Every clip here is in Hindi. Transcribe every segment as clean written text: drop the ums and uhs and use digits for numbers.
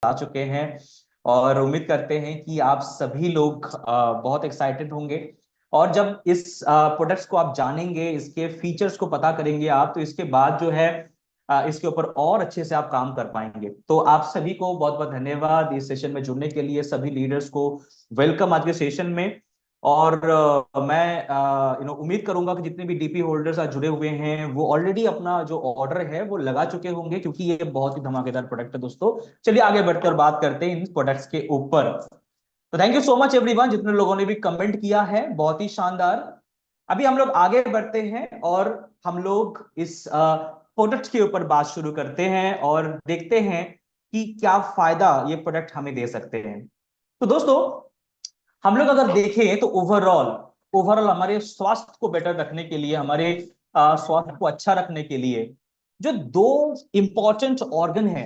आ चुके हैं और उम्मीद करते हैं कि आप सभी लोग बहुत एक्साइटेड होंगे। और जब इस प्रोडक्ट्स को आप जानेंगे, इसके फीचर्स को पता करेंगे आप, तो इसके बाद जो है इसके ऊपर और अच्छे से आप काम कर पाएंगे। तो आप सभी को बहुत बहुत धन्यवाद इस सेशन में जुड़ने के लिए, सभी लीडर्स को वेलकम आज के सेशन में। और मैं उम्मीद करूंगा कि जितने भी डीपी होल्डर्स आज जुड़े हुए हैं वो ऑलरेडी अपना जो ऑर्डर है वो लगा चुके होंगे, क्योंकि ये बहुत ही धमाकेदार प्रोडक्ट है दोस्तों। चलिए आगे बढ़कर बात करते हैं इन प्रोडक्ट्स के ऊपर। तो thank you so much everyone, जितने लोगों ने भी कमेंट किया है, बहुत ही शानदार। अभी हम लोग आगे बढ़ते हैं और हम लोग इस प्रोडक्ट के ऊपर बात शुरू करते हैं और देखते हैं कि क्या फायदा ये प्रोडक्ट हमें दे सकते हैं। तो दोस्तों, हम लोग अगर देखें तो ओवरऑल ओवरऑल हमारे स्वास्थ्य को बेटर रखने के लिए, हमारे स्वास्थ्य को अच्छा रखने के लिए जो दो इंपॉर्टेंट ऑर्गन है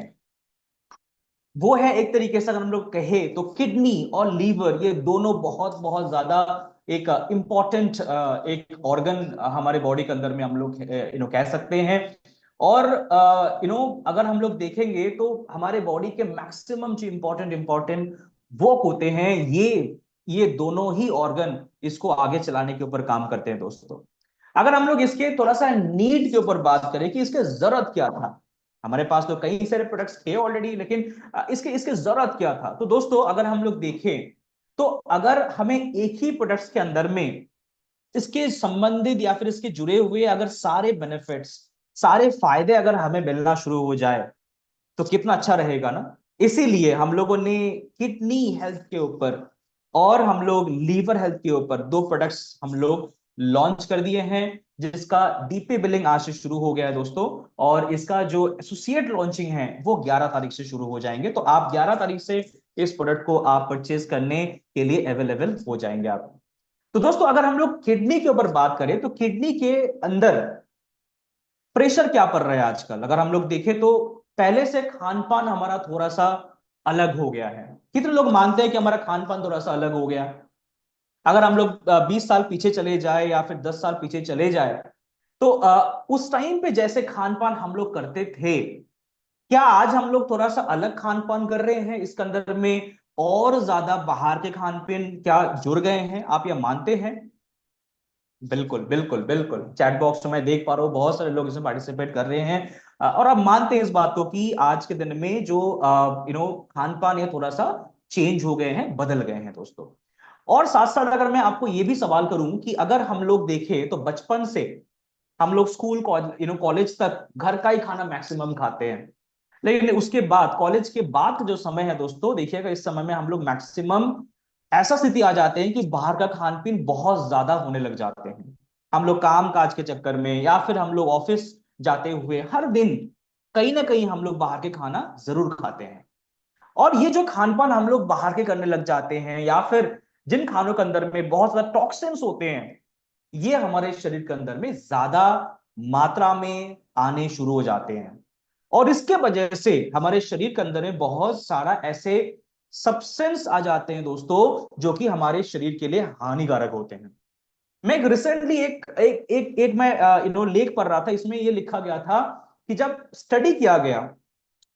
वो है, एक तरीके से अगर हम लोग कहे तो किडनी और लीवर, ये दोनों बहुत बहुत ज्यादा एक इंपॉर्टेंट एक ऑर्गन हमारे बॉडी के अंदर में हम लोग कह सकते हैं। और अगर हम लोग देखेंगे तो हमारे बॉडी के मैक्सिमम जो इंपॉर्टेंट इंपॉर्टेंट वर्क होते हैं, ये दोनों ही ऑर्गन इसको आगे चलाने के ऊपर काम करते हैं दोस्तों। अगर हम लोग इसके थोड़ा सा नीड के ऊपर बात करें कि इसके जरूरत क्या था, हमारे पास तो कई सारे प्रोडक्ट्स थे ऑलरेडी, लेकिन इसके इसके जरूरत क्या था। तो दोस्तों, अगर हम लोग देखें तो अगर हमें एक ही प्रोडक्ट्स के अंदर में इसके संबंधित या फिर इसके जुड़े हुए अगर सारे बेनिफिट्स, सारे फायदे अगर हमें मिलना शुरू हो जाए तो कितना अच्छा रहेगा ना। इसीलिए हम लोगों ने किडनी हेल्थ के ऊपर और हम लोग लीवर हेल्थ के ऊपर दो प्रोडक्ट्स हम लोग लॉन्च कर दिए हैं, जिसका डीपी बिलिंग आज से शुरू हो गया है दोस्तों। और इसका जो एसोसिएट लॉन्चिंग है वो 11 तारीख से शुरू हो जाएंगे, तो आप 11 तारीख से इस प्रोडक्ट को आप परचेज करने के लिए अवेलेबल हो जाएंगे आप। तो दोस्तों, अगर हम लोग किडनी के ऊपर बात करें तो किडनी के अंदर प्रेशर क्या पड़ रहा है आजकल, अगर हम लोग देखें तो पहले से खान पान हमारा थोड़ा सा अलग हो गया है। कितने लोग मानते हैं कि हमारा खान पान थोड़ा सा अलग हो गया? अगर हम लोग 20 साल पीछे चले जाए या फिर 10 साल पीछे चले जाए, तो उस टाइम पे जैसे खान पान हम लोग करते थे, क्या आज हम लोग थोड़ा सा अलग खान पान कर रहे हैं इसके अंदर में? और ज्यादा बाहर के खान पान क्या जुड़ गए हैं, आप ये मानते हैं? बिल्कुल बिल्कुल बिल्कुल, चैट बॉक्स में मैं देख पा रहा हूँ बहुत सारे लोग इसमें पार्टिसिपेट कर रहे हैं। और आप मानते हैं इस बात को कि आज के दिन में जो खान पान ये थोड़ा सा चेंज हो गए हैं, बदल गए हैं दोस्तों। और साथ साथ अगर मैं आपको ये भी सवाल करूं कि अगर हम लोग देखें तो बचपन से हम लोग स्कूल कॉलेज तक घर का ही खाना मैक्सिमम खाते हैं, लेकिन उसके बाद कॉलेज के बाद का जो समय है दोस्तों, देखिएगा इस समय में हम लोग मैक्सिमम ऐसा स्थिति आ जाते हैं कि बाहर का खान पीन बहुत ज्यादा होने लग जाते हैं। हम लोग काम काज के चक्कर में या फिर हम लोग ऑफिस जाते हुए हर दिन कहीं ना कहीं हम लोग बाहर के खाना जरूर खाते हैं। और ये जो खान पान हम लोग बाहर के करने लग जाते हैं या फिर जिन खानों के अंदर में बहुत ज्यादा टॉक्सिन्स होते हैं, ये हमारे शरीर के अंदर में ज्यादा मात्रा में आने शुरू हो जाते हैं। और इसके वजह से हमारे शरीर के अंदर में बहुत सारा ऐसे सब्सटेंस आ जाते हैं दोस्तों, जो कि हमारे शरीर के लिए हानिकारक होते हैं। मैं एक रिसेंटली एक एक एक, एक मैं लेख पढ़ रहा था, इसमें यह लिखा गया था कि जब स्टडी किया गया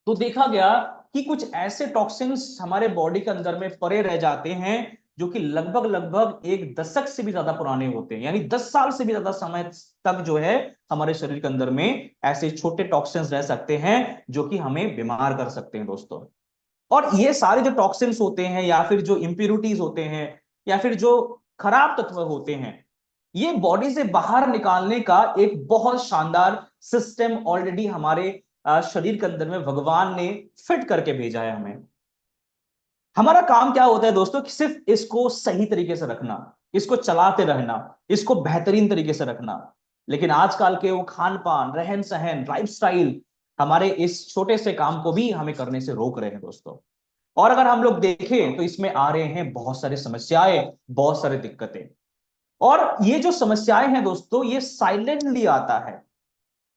तो देखा गया कि कुछ ऐसे टॉक्सिन्स हमारे बॉडी के अंदर में पड़े रह जाते हैं, जो कि लगभग लगभग एक दशक से भी ज्यादा पुराने होते हैं, यानी 10 साल से भी ज्यादा समय तक जो है हमारे शरीर के अंदर में ऐसे छोटे टॉक्सिन्स रह सकते हैं, जो कि हमें बीमार कर सकते हैं दोस्तों। और ये सारे जो टॉक्सिन्स होते हैं या फिर जो इंप्योरिटीज होते हैं या फिर जो खराब तत्व होते हैं, ये बॉडी से बाहर निकालने का एक बहुत शानदार सिस्टम ऑलरेडी हमारे शरीर के अंदर में भगवान ने फिट करके भेजा है हमें। हमारा काम क्या होता है दोस्तों कि सिर्फ इसको सही तरीके से रखना, इसको चलाते रहना, इसको बेहतरीन तरीके से रखना। लेकिन आजकल के वो खान पान, रहन सहन, लाइफस्टाइल हमारे इस छोटे से काम को भी हमें करने से रोक रहे हैं दोस्तों। और अगर हम लोग देखें तो इसमें आ रहे हैं बहुत सारी समस्याएं, बहुत सारी दिक्कतें। और ये जो समस्याएं हैं दोस्तों, ये साइलेंटली आता है।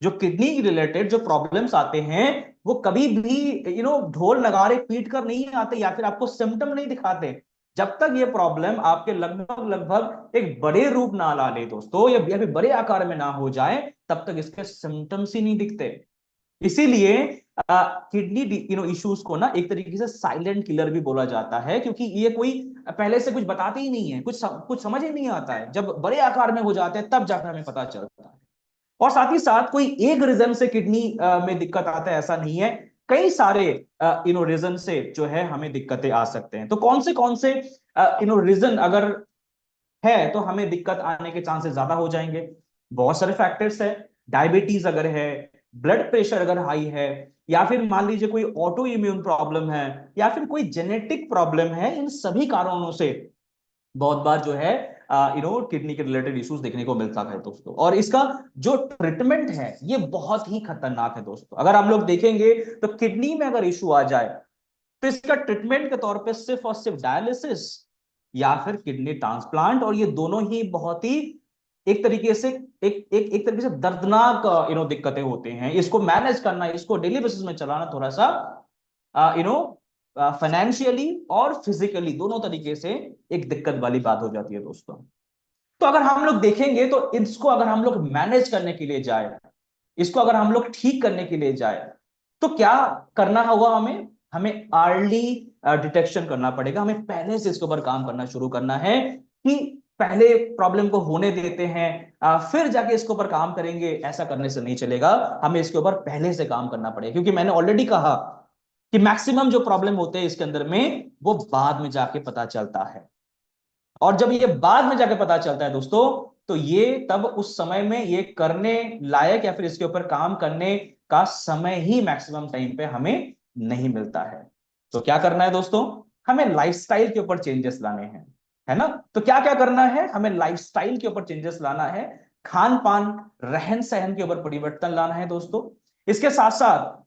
जो किडनी रिलेटेड जो प्रॉब्लम्स आते हैं वो कभी भी ढोल नगाड़े पीट कर नहीं आते या फिर आपको सिम्टम नहीं दिखाते। जब तक ये प्रॉब्लम आपके लगभग लगभग एक बड़े रूप ना ला ले दोस्तों, या फिर बड़े आकार में ना हो जाए, तब तक इसके सिम्टम्स ही नहीं दिखते। इसीलिए किडनी इश्यूज को ना एक तरीके से साइलेंट किलर भी बोला जाता है, क्योंकि ये कोई पहले से कुछ बताते ही नहीं है, कुछ समझ ही नहीं आता है, जब बड़े आकार में हो जाते हैं तब जाकर हमें पता चलता है। और साथ ही साथ कोई एक रीजन से किडनी में दिक्कत आता है ऐसा नहीं है, कई सारे रीजन से जो है हमें दिक्कतें आ सकते हैं। तो कौन से रीजन अगर है तो हमें दिक्कत आने के चांसेस ज्यादा हो जाएंगे? बहुत सारे फैक्टर्स है। डायबिटीज अगर है, ब्लड प्रेशर अगर हाई है, या फिर मान लीजिए कोई ऑटो इम्यून प्रॉब्लम है, या फिर कोई जेनेटिक प्रॉब्लम है, इन सभी कारणों से बहुत बार जो है किडनी के रिलेटेड इश्यूज देखने को मिलता है दोस्तों। और इसका जो ट्रीटमेंट है ये बहुत ही खतरनाक है दोस्तों। अगर हम लोग देखेंगे तो किडनी में अगर इशू आ जाए तो इसका ट्रीटमेंट के तौर पे सिर्फ और सिर्फ डायलिसिस या फिर किडनी ट्रांसप्लांट, और ये दोनों ही बहुत ही एक तरीके से एक तरीके से दर्दनाक दिक्कतें होते हैं। इसको मैनेज करना, इसको डेली बेसिस में चलाना थोड़ा सा फाइनेंशियली और फिजिकली दोनों तरीके से एक दिक्कत वाली बात हो जाती है दोस्तों। तो अगर हम लोग देखेंगे तो इसको अगर हम लोग मैनेज करने के लिए जाए, इसको अगर हम लोग ठीक करने के लिए जाए, तो क्या करना होगा? हमें हमें अर्ली डिटेक्शन करना पड़ेगा। हमें पहले से इसके ऊपर काम करना शुरू करना है कि पहले प्रॉब्लम को होने देते हैं, फिर जाके इसके ऊपर काम करेंगे, ऐसा करने से नहीं चलेगा। हमें इसके ऊपर पहले से काम करना पड़ेगा, क्योंकि मैंने ऑलरेडी कहा कि मैक्सिमम जो प्रॉब्लम होते हैं इसके अंदर में वो बाद में जाके पता चलता है। और जब ये बाद में जाके पता चलता है दोस्तों, तो ये तब उस समय में ये करने लायक या फिर इसके ऊपर काम करने का समय ही मैक्सिमम टाइम पे हमें नहीं मिलता है। तो क्या करना है दोस्तों? हमें लाइफस्टाइल के ऊपर चेंजेस लाने हैं, है ना? तो क्या क्या करना है? हमें लाइफस्टाइल के ऊपर चेंजेस लाना है, खान पान रहन सहन के ऊपर परिवर्तन लाना है दोस्तों। इसके साथ साथ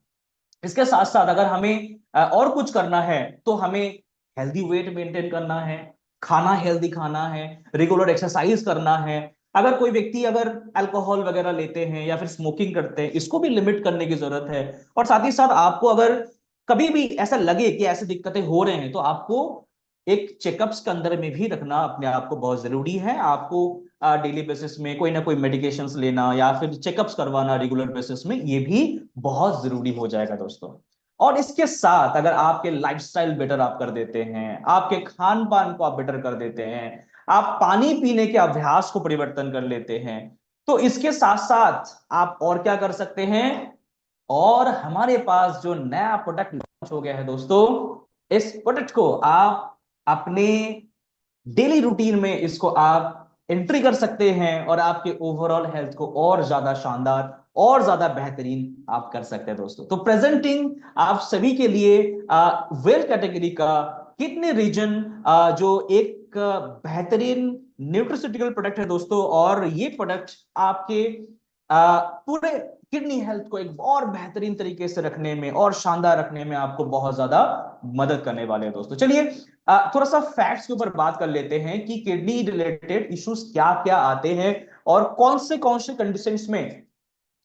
इसके साथ साथ अगर हमें और कुछ करना है तो हमें हेल्दी वेट मेंटेन करना है, खाना हेल्दी खाना है, रेगुलर एक्सरसाइज करना है। अगर कोई व्यक्ति अगर अल्कोहल वगैरह लेते हैं या फिर स्मोकिंग करते हैं, इसको भी लिमिट करने की जरूरत है। और साथ ही साथ आपको अगर कभी भी ऐसा लगे कि ऐसी दिक्कतें हो रहे हैं तो आपको एक चेकअप्स के अंदर में भी रखना अपने आप को बहुत जरूरी है। आपको डेली बेसिस में कोई ना कोई मेडिकेशंस लेना या फिर चेकअप्स करवाना रेगुलर बेसिस में, ये भी बहुत जरूरी हो जाएगा दोस्तों। और इसके साथ अगर आपके लाइफस्टाइल बेटर आप कर देते हैं, आपके खान पान को आप बेटर कर देते हैं, आप पानी पीने के अभ्यास को परिवर्तन कर लेते हैं, तो इसके साथ साथ आप और क्या कर सकते हैं? और हमारे पास जो नया प्रोडक्ट लॉन्च हो गया है दोस्तों, इस प्रोडक्ट को आप अपने डेली रूटीन में इसको आप एंट्री कर सकते हैं और आपके ओवरऑल हेल्थ को और ज्यादा शानदार और ज्यादा बेहतरीन आप कर सकते हैं दोस्तों। तो प्रेजेंटिंग आप सभी के लिए वेल कैटेगरी का किडनी रीजन, जो एक बेहतरीन न्यूट्रिस्यूटिकल प्रोडक्ट है दोस्तों। और ये प्रोडक्ट आपके पूरे किडनी हेल्थ को एक और बेहतरीन तरीके से रखने में और शानदार रखने में आपको बहुत ज्यादा मदद करने वाले हैं दोस्तों। चलिए थोड़ा सा फैक्ट्स के ऊपर बात कर लेते हैं कि किडनी रिलेटेड इश्यूज क्या क्या आते हैं और कौन से कंडीशंस में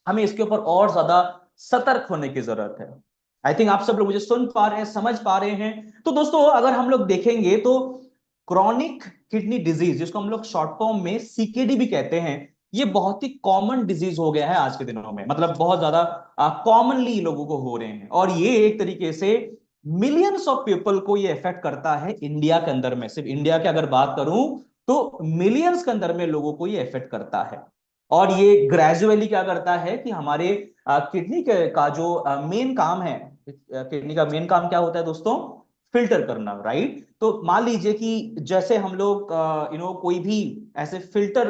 हमें इसके ऊपर और ज्यादा सतर्क होने की जरूरत है। आई थिंक आप सब लोग मुझे सुन पा रहे हैं, समझ पा रहे हैं। तो दोस्तों अगर हम लोग देखेंगे तो क्रॉनिक किडनी डिजीज, जिसको हम लोग शॉर्ट फॉर्म में सीकेडी भी कहते हैं, ये बहुत ही कॉमन डिजीज हो गया है आज के दिनों में। मतलब बहुत ज्यादा कॉमनली लोगों को हो रहे हैं, और ये एक तरीके से मिलियंस ऑफ पीपल को ये इफेक्ट करता है इंडिया के अंदर में। सिर्फ इंडिया की अगर बात करूं तो मिलियंस के अंदर में लोगों को ये इफेक्ट करता है। और ये ग्रेजुअली क्या करता है कि हमारे किडनी का जो मेन काम है, किडनी का मेन काम क्या होता है दोस्तों? फिल्टर करना, राइट? तो मान लीजिए कि जैसे हम लोग कोई भी ऐसे फिल्टर,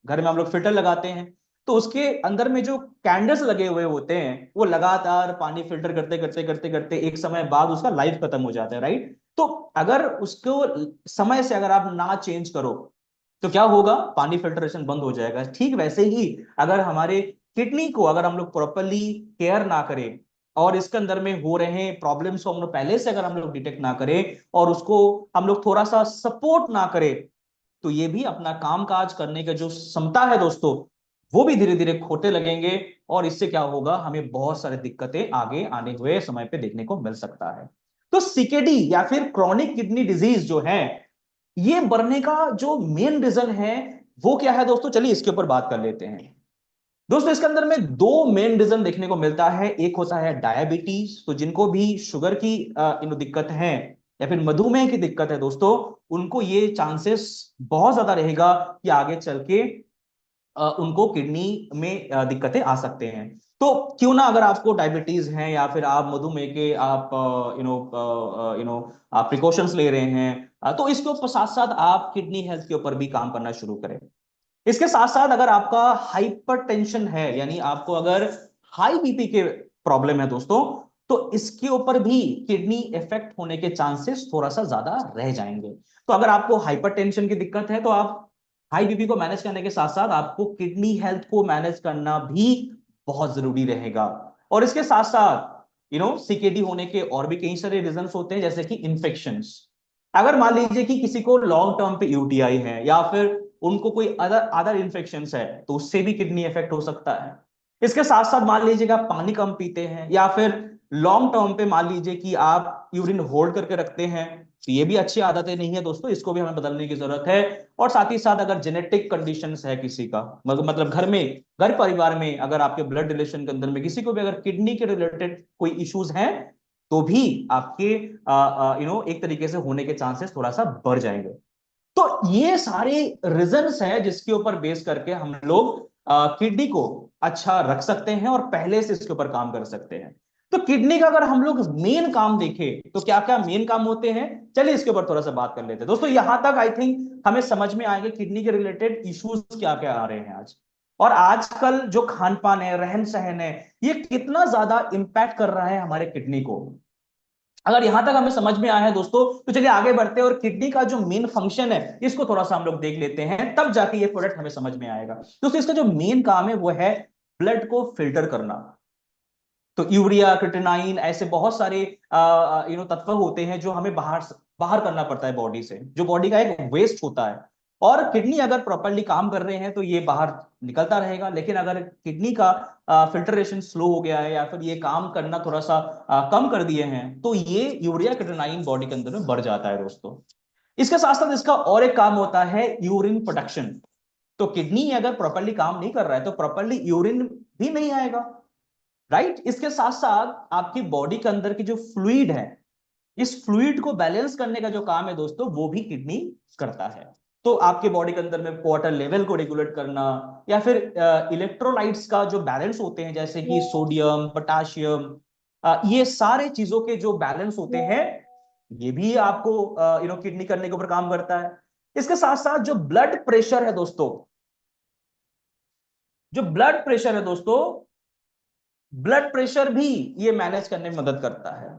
घर में हम लोग फिल्टर लगाते हैं, तो उसके अंदर में जो कैंडल्स लगे हुए होते हैं वो लगातार पानी फिल्टर करते करते करते करते एक समय बाद उसका लाइफ खत्म हो जाता है, राइट? तो अगर उसको समय से अगर आप ना चेंज करो तो क्या होगा? पानी फिल्ट्रेशन बंद हो जाएगा। ठीक वैसे ही अगर हमारे किडनी को अगर हम लोग प्रॉपरली केयर ना करें और इसके अंदर में हो रहे प्रॉब्लम्स को हम लोग पहले से अगर हम लोग डिटेक्ट ना करें और उसको हम लोग थोड़ा सा सपोर्ट ना करें, तो ये भी अपना काम काज करने का जो क्षमता है दोस्तों, वो भी धीरे धीरे खोटे लगेंगे। और इससे क्या होगा? हमें बहुत सारी दिक्कतें आगे आने हुए समय पे देखने को मिल सकता है। तो सीकेडी या फिर क्रॉनिक किडनी डिजीज जो है, ये बढ़ने का जो मेन रीजन है वो क्या है दोस्तों? चलिए इसके ऊपर बात कर लेते हैं। दोस्तों इसके अंदर में दो मेन रीजन देखने को मिलता है। एक होता है डायबिटीज, तो जिनको भी शुगर की दिक्कत है या फिर मधुमेह की दिक्कत है दोस्तों, उनको ये चांसेस बहुत ज्यादा रहेगा कि आगे चल के उनको किडनी में दिक्कतें आ सकते हैं। तो क्यों ना, अगर आपको डायबिटीज है या फिर आप मधुमेह के आप आप प्रिकॉशंस ले रहे हैं, तो इसके ऊपर साथ साथ आप किडनी हेल्थ के ऊपर भी काम करना शुरू करें। इसके साथ साथ अगर आपका हाइपरटेंशन है, यानी आपको अगर हाई बीपी के प्रॉब्लम है दोस्तों, तो इसके ऊपर भी किडनी इफेक्ट होने के चांसेस थोड़ा सा ज्यादा रह जाएंगे। तो अगर आपको हाइपरटेंशन की दिक्कत है, तो आप हाई बीपी को मैनेज करने के साथ साथ आपको किडनी हेल्थ को मैनेज करना भी बहुत जरूरी रहेगा। और इसके साथ साथ सीकेडी होने के और भी कई सारे रीजंस होते हैं, जैसे कि इन्फेक्शंस। अगर मान लीजिए कि किसी को लॉन्ग टर्म पे यूटीआई है या फिर उनको कोई अदर अदर इन्फेक्शन है, तो उससे भी किडनी इफेक्ट हो सकता है। इसके साथ साथ मान लीजिए कि आप पानी कम पीते हैं या फिर लॉन्ग टर्म पे मान लीजिए कि आप यूरिन होल्ड करके रखते हैं, तो ये भी अच्छी आदतें नहीं है दोस्तों, इसको भी हमें बदलने की जरूरत है। और साथ ही साथ अगर जेनेटिक कंडीशंस है किसी का, मतलब घर परिवार में अगर आपके ब्लड रिलेशन के अंदर में किसी को भी अगर किडनी के रिलेटेड कोई इश्यूज हैं, तो भी आपके एक तरीके से होने के चांसेस थोड़ा सा बढ़ जाएंगे। तो ये सारे रीजंस हैं जिसके ऊपर बेस करके हम लोग किडनी को अच्छा रख सकते हैं और पहले से इसके ऊपर काम कर सकते हैं। तो किडनी का अगर हम लोग मेन काम देखें, तो क्या क्या मेन काम होते हैं, चलिए इसके ऊपर थोड़ा सा बात कर लेते हैं दोस्तों। यहां तक आई थिंक हमें समझ में आएंगे किडनी के रिलेटेड इश्यूज क्या क्या आ रहे हैं आज, और आजकल जो खान पान है, रहन सहन है, ये कितना ज्यादा इंपैक्ट कर रहा है हमारे किडनी को। अगर यहां तक हमें समझ में आया है दोस्तों, तो चलिए आगे बढ़ते हैं और किडनी का जो मेन फंक्शन है इसको थोड़ा सा हम लोग देख लेते हैं, तब जाके ये प्रोडक्ट हमें समझ में आएगा। दोस्तों इसका जो मेन काम है वो है ब्लड को फिल्टर करना। तो यूरिया, क्रिएटिनाइन, ऐसे बहुत सारे तत्व होते हैं जो हमें बाहर बाहर करना पड़ता है बॉडी से, जो बॉडी का एक वेस्ट होता है। और किडनी अगर प्रॉपरली काम कर रहे हैं तो ये बाहर निकलता रहेगा, लेकिन अगर किडनी का फिल्टरेशन स्लो हो गया है या फिर ये काम करना थोड़ा सा कम कर दिए हैं, तो ये यूरिया, क्रिएटिनाइन बॉडी के अंदर में बढ़ जाता है दोस्तों। इसके साथ साथ इसका और एक काम होता है यूरिन प्रोडक्शन। तो किडनी अगर प्रॉपरली काम नहीं कर रहा है तो प्रॉपरली यूरिन भी नहीं आएगा, राइट। इसके साथ साथ आपकी बॉडी के अंदर की जो फ्लूइड है, इस फ्लूइड को बैलेंस करने का जो काम है दोस्तों, वो भी किडनी करता है। तो आपके बॉडी के अंदर में वाटर लेवल को रेगुलेट करना या फिर इलेक्ट्रोलाइट्स का जो बैलेंस होते हैं, जैसे कि सोडियम, पोटाशियम, ये सारे चीजों के जो बैलेंस होते हैं, ये भी आपको किडनी करने के ऊपर काम करता है। इसके साथ साथ जो ब्लड प्रेशर है दोस्तों, जो ब्लड प्रेशर है दोस्तों, ब्लड प्रेशर भी ये मैनेज करने में मदद करता है।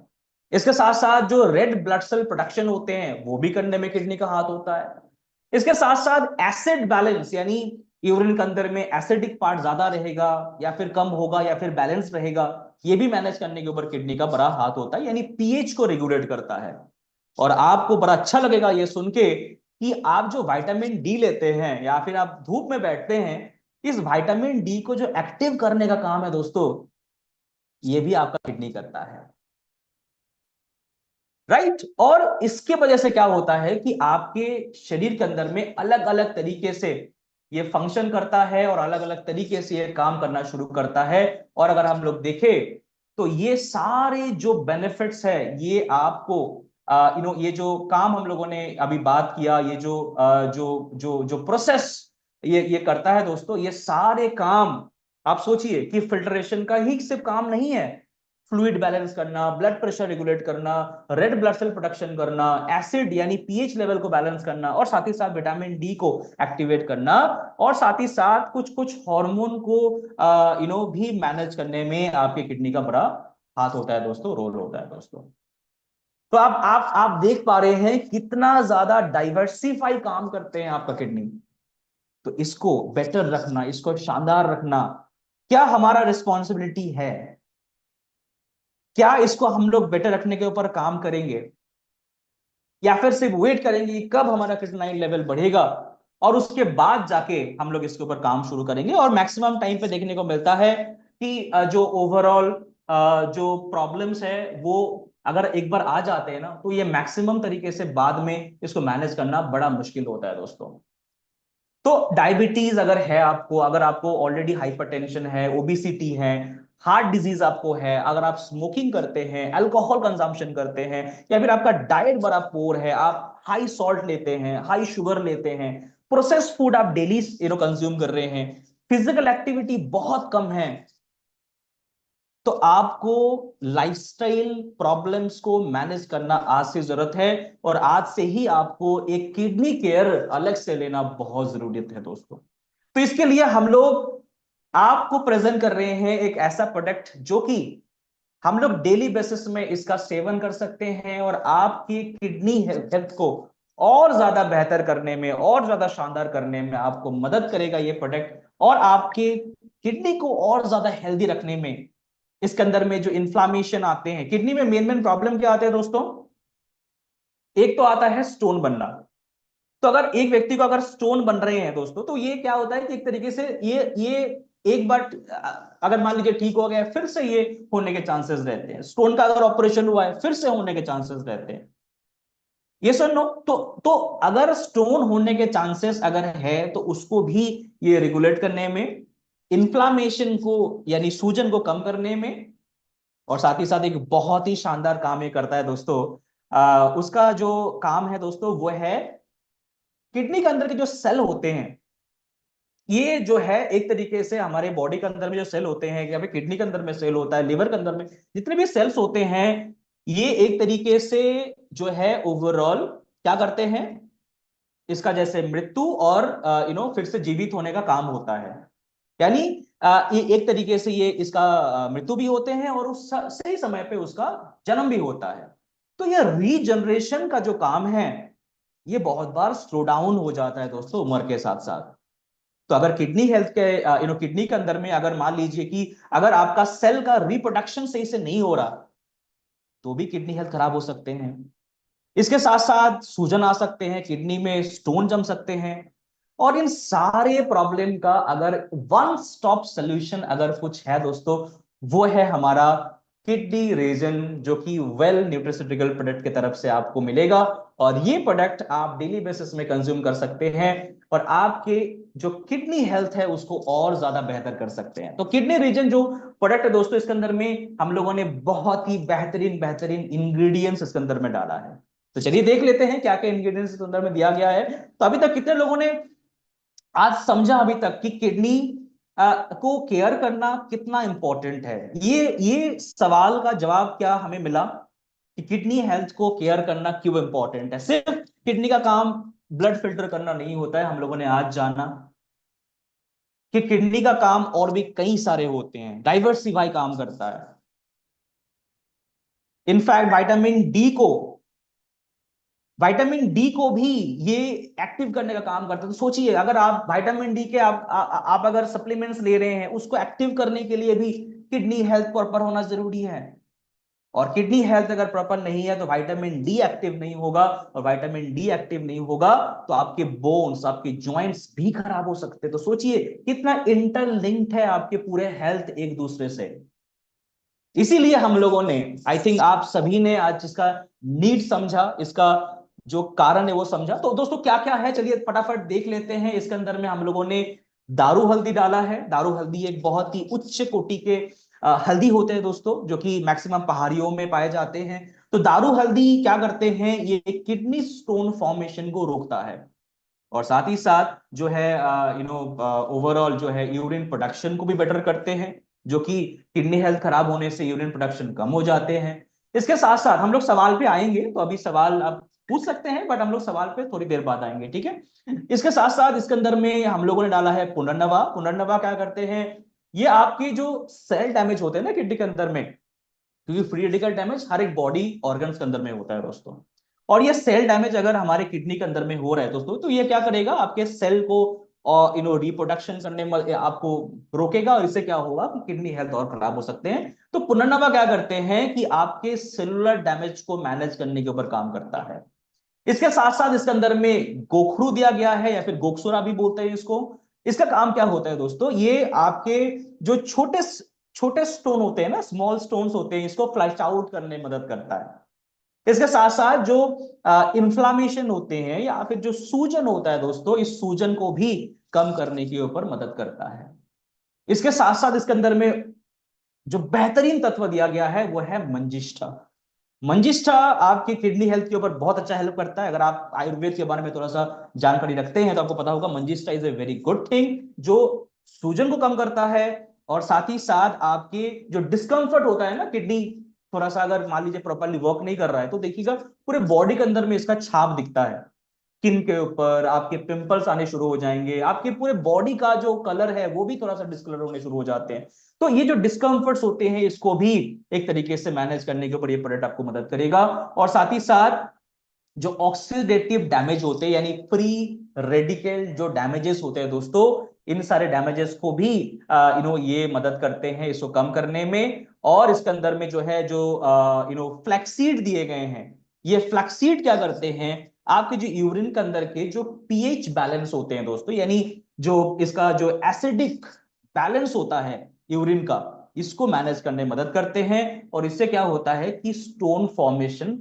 इसके साथ साथ जो रेड ब्लड सेल प्रोडक्शन होते हैं, वो भी करने में किडनी का हाथ होता है। इसके साथ साथ एसिड बैलेंस, यानी यूरिन के अंदर में एसिडिक पार्ट ज्यादा रहेगा या फिर कम होगा या फिर बैलेंस रहेगा, ये भी मैनेज करने के ऊपर किडनी का बड़ा हाथ होता है, यानी पीएच को रेगुलेट करता है। और आपको बड़ा अच्छा लगेगा ये सुन के कि आप जो विटामिन डी लेते हैं या फिर आप धूप में बैठते हैं, इस विटामिन डी को जो एक्टिव करने का काम है दोस्तों, ये भी आपका किडनी करता है, राइट। और इसके वजह से क्या होता है कि आपके शरीर के अंदर में अलग अलग तरीके से ये फंक्शन करता है और अलग अलग तरीके से ये काम करना शुरू करता है। और अगर हम लोग देखें तो ये सारे जो बेनिफिट्स है, ये आपको ये जो काम हम लोगों ने अभी बात किया, ये जो जो जो जो प्रोसेस ये करता है दोस्तों, ये सारे काम आप सोचिए कि फिल्ट्रेशन का ही सिर्फ काम नहीं है, फ्लूइड बैलेंस करना, ब्लड प्रेशर रेगुलेट करना, रेड ब्लड सेल प्रोडक्शन करना, एसिड यानी पीएच लेवल को बैलेंस करना, और साथ ही साथ विटामिन डी को एक्टिवेट करना, और साथ ही साथ कुछ कुछ हार्मोन को भी मैनेज करने में आपके किडनी का बड़ा हाथ होता है दोस्तों, रोल होता है दोस्तों। तो आप देख पा रहे हैं कितना ज्यादा डाइवर्सिफाई काम करते हैं आपका किडनी। तो इसको बेटर रखना, इसको शानदार रखना, क्या हमारा रिस्पॉन्सिबिलिटी है? क्या इसको हम लोग बेटर रखने के ऊपर काम करेंगे, या फिर सिर्फ वेट करेंगे कि कब हमारा क्रिएटिनिन लेवल बढ़ेगा और उसके बाद जाके हम लोग इसके ऊपर काम शुरू करेंगे? और मैक्सिमम टाइम पे देखने को मिलता है कि जो ओवरऑल जो प्रॉब्लम्स है, वो अगर एक बार आ जाते हैं ना, तो ये मैक्सिमम तरीके से बाद में इसको मैनेज करना बड़ा मुश्किल होता है दोस्तों। तो डायबिटीज अगर है आपको, अगर आपको ऑलरेडी हाइपरटेंशन है, ओबिसिटी है, हार्ट डिजीज आपको है, अगर आप स्मोकिंग करते हैं, अल्कोहल कंजम्पशन करते हैं, या फिर आपका डाइट बड़ा पोर है, आप हाई सॉल्ट लेते हैं, हाई शुगर लेते हैं, प्रोसेस्ड फूड आप डेली कंज्यूम कर रहे हैं, फिजिकल एक्टिविटी बहुत कम है, तो आपको लाइफस्टाइल प्रॉब्लम्स को मैनेज करना आज से जरूरत है। और आज से ही आपको एक किडनी केयर अलग से लेना बहुत जरूरत है दोस्तों। तो इसके लिए हम लोग आपको प्रेजेंट कर रहे हैं एक ऐसा प्रोडक्ट जो कि हम लोग डेली बेसिस में इसका सेवन कर सकते हैं और आपकी किडनी हेल्थ को और ज्यादा बेहतर करने में, और ज्यादा शानदार करने में आपको मदद करेगा ये प्रोडक्ट, और आपके किडनी को और ज्यादा हेल्दी रखने में। इसके अंदर में जो इन्फ्लामेशन आते हैं किडनी में, मेन मेन प्रॉब्लम क्या आते हैं दोस्तों? एक तो आता है स्टोन बनना। तो अगर एक व्यक्ति को अगर स्टोन बन रहे हैं दोस्तों, तो ये क्या होता है कि एक तरीके से ये एक बार अगर मान लीजिए ठीक हो गया, फिर से ये होने के चांसेस रहते हैं। स्टोन का अगर ऑपरेशन हुआ है, फिर से होने के चांसेस रहते हैं। ये सुन लो, तो अगर स्टोन होने के चांसेस अगर है, तो उसको भी ये रेगुलेट करने में, इन्फ्लामेशन को यानी सूजन को कम करने में, और साथ ही साथ एक बहुत ही शानदार काम ये करता है दोस्तों। उसका जो काम है दोस्तों वो है, किडनी के अंदर के जो सेल होते हैं, ये जो है एक तरीके से हमारे बॉडी के अंदर में जो सेल होते हैं, या फिर किडनी के अंदर में सेल होता है, लिवर के अंदर में जितने भी सेल्स होते हैं, ये एक तरीके से जो है ओवरऑल क्या करते हैं, इसका जैसे मृत्यु और फिर से जीवित होने का काम होता है। यानी ये एक तरीके से ये इसका मृत्यु भी होते हैं, और उस सही समय पे उसका जन्म भी होता है। तो ये रीजनरेशन का जो काम है, ये बहुत बार स्लो डाउन हो जाता है दोस्तों उम्र के साथ साथ। तो अगर किडनी हेल्थ के किडनी के अंदर में अगर मान लीजिए कि अगर आपका सेल का रिप्रोडक्शन सही से नहीं हो रहा, तो भी किडनी हेल्थ खराब हो सकते हैं। इसके साथ साथ सूजन आ सकते हैं, किडनी में स्टोन जम सकते हैं। और इन सारे प्रॉब्लम का अगर वन स्टॉप सॉल्यूशन अगर कुछ है दोस्तों, वो है हमारा किडनी रीजन, जो कि वेल न्यूट्रिस्यूटिकल प्रोडक्ट की तरफ से आपको मिलेगा। और ये प्रोडक्ट आप डेली बेसिस में कंज्यूम कर सकते हैं, और आपके जो किडनी हेल्थ है उसको और ज्यादा बेहतर कर सकते हैं। तो किडनी रीजन जो प्रोडक्ट है दोस्तों, इसके अंदर में हम लोगों ने बहुत ही बेहतरीन बेहतरीन इंग्रेडिएंट्स इसके अंदर में डाला है। तो चलिए देख लेते हैं क्या क्या इंग्रेडिएंट्स इसके अंदर में दिया गया है। तो अभी तक कितने लोगों ने आज समझा अभी तक कि किडनी को केयर करना कितना इंपॉर्टेंट है? ये सवाल का जवाब क्या हमें मिला कि किडनी हेल्थ को केयर करना क्यों इंपॉर्टेंट है? सिर्फ किडनी का काम ब्लड फिल्टर करना नहीं होता है। हम लोगों ने आज जाना कि किडनी का काम और भी कई सारे होते हैं, डाइवर्सिफाई काम करता है। इनफैक्ट विटामिन डी को भी ये एक्टिव करने का काम करता है। तो सोचिए, अगर आप विटामिन डी के आप अगर सप्लीमेंट्स ले रहे हैं, उसको एक्टिव करने के लिए भी किडनी हेल्थ प्रॉपर होना जरूरी है। और किडनी हेल्थ अगर प्रॉपर नहीं है, तो विटामिन डी एक्टिव नहीं होगा, और विटामिन डी एक्टिव नहीं होगा तो आपके बोन्स, आपके जॉइंट्स भी खराब हो सकते हैं। तो सोचिए कितना इंटरलिंक्ड है आपके पूरे हेल्थ एक दूसरे से। इसीलिए हम लोगों ने, आई थिंक आप सभी ने आज इसका नीड समझा, इसका जो कारण है वो समझा। तो दोस्तों क्या क्या है, चलिए फटाफट देख लेते हैं। इसके अंदर में हम लोगों ने दारू हल्दी डाला है। दारू हल्दी एक बहुत ही उच्च कोटि के हल्दी होते हैं दोस्तों, जो कि मैक्सिमम पहाड़ियों में पाए जाते हैं। तो दारू हल्दी क्या करते हैं, ये किडनी स्टोन फॉर्मेशन को रोकता है, और साथ ही साथ जो है ओवरऑल जो है यूरिन प्रोडक्शन को भी बेटर करते हैं, जो कि किडनी हेल्थ खराब होने से यूरिन प्रोडक्शन कम हो जाते हैं। इसके साथ साथ हम लोग सवाल पे आएंगे, तो अभी सवाल आप पूछ सकते हैं, बट हम लोग सवाल पे थोड़ी देर बाद आएंगे, ठीक है? इसके साथ साथ इसके अंदर में हम लोगों ने डाला है पुनर्नवा। पुनर्नवा क्या करते हैं, ये आपकी जो सेल डैमेज होते हैं ना किडनी के अंदर में, क्योंकि फ्री रेडिकल डैमेज हर एक बॉडी ऑर्गन्स के अंदर में होता है दोस्तों, और ये सेल डैमेज अगर हमारे किडनी के अंदर में हो रहा है दोस्तों, तो ये क्या करेगा, आपके सेल को और रिप्रोडक्शन करने में आपको रोकेगा, और इससे क्या होगा कि किडनी हेल्थ और खराब हो सकते हैं। तो पुनर्नवा क्या करते हैं कि आपके सेलुलर डैमेज को मैनेज करने के ऊपर काम करता है। इसके साथ साथ इसके अंदर में गोखरू दिया गया है, या फिर गोक्सोरा भी बोलते हैं इसको। इसका काम क्या होता है दोस्तों, ये आपके जो छोटे छोटे स्टोन होते हैं ना, स्मॉल स्टोन्स होते हैं, इसको फ्लश आउट करने में मदद करता है। इसके साथ साथ जो इन्फ्लामेशन होते हैं या फिर जो सूजन होता है दोस्तों, इस सूजन को भी कम करने के ऊपर मदद करता है। इसके साथ साथ इसके अंदर में जो बेहतरीन तत्व दिया गया है वो है मंजिष्ठा। मंजिष्ठा आपकी किडनी हेल्थ के ऊपर बहुत अच्छा हेल्प करता है। अगर आप आयुर्वेद के बारे में थोड़ा सा जानकारी रखते हैं तो आपको पता होगा manjistha is a very good thing, जो सूजन को कम करता है। और साथ ही साथ आपके जो डिस्कम्फर्ट होता है ना, किडनी थोड़ा सा अगर मान लीजिए प्रॉपरली वर्क नहीं कर रहा है, तो देखिएगा पूरे बॉडी के अंदर में इसका छाप दिखता है। स्किन के ऊपर आपके पिंपल्स आने शुरू हो जाएंगे, आपके पूरे बॉडी का जो कलर है वो भी थोड़ा सा डिस्कलर होने शुरू हो जाते हैं। तो ये जो डिस्कम्फर्ट्स होते हैं इसको भी एक तरीके से मैनेज करने के ऊपर ये प्रोडक्ट आपको मदद करेगा। और साथ ही साथ जो ऑक्सीडेटिव डैमेज होते हैं यानी फ्री रेडिकल जो डैमेजेस होते हैं दोस्तों, इन सारे डैमेजेस को भी ये मदद करते हैं इसको कम करने में। और इसके अंदर में जो है जो फ्लैक्सीड दिए गए हैं, ये फ्लैक्सीड क्या करते हैं, आपके जो यूरिन के अंदर के जो पीएच बैलेंस होते हैं दोस्तों, यानी जो इसका जो एसिडिक बैलेंस होता है यूरिन का, इसको मैनेज करने में मदद करते हैं। और इससे क्या होता है कि स्टोन फॉर्मेशन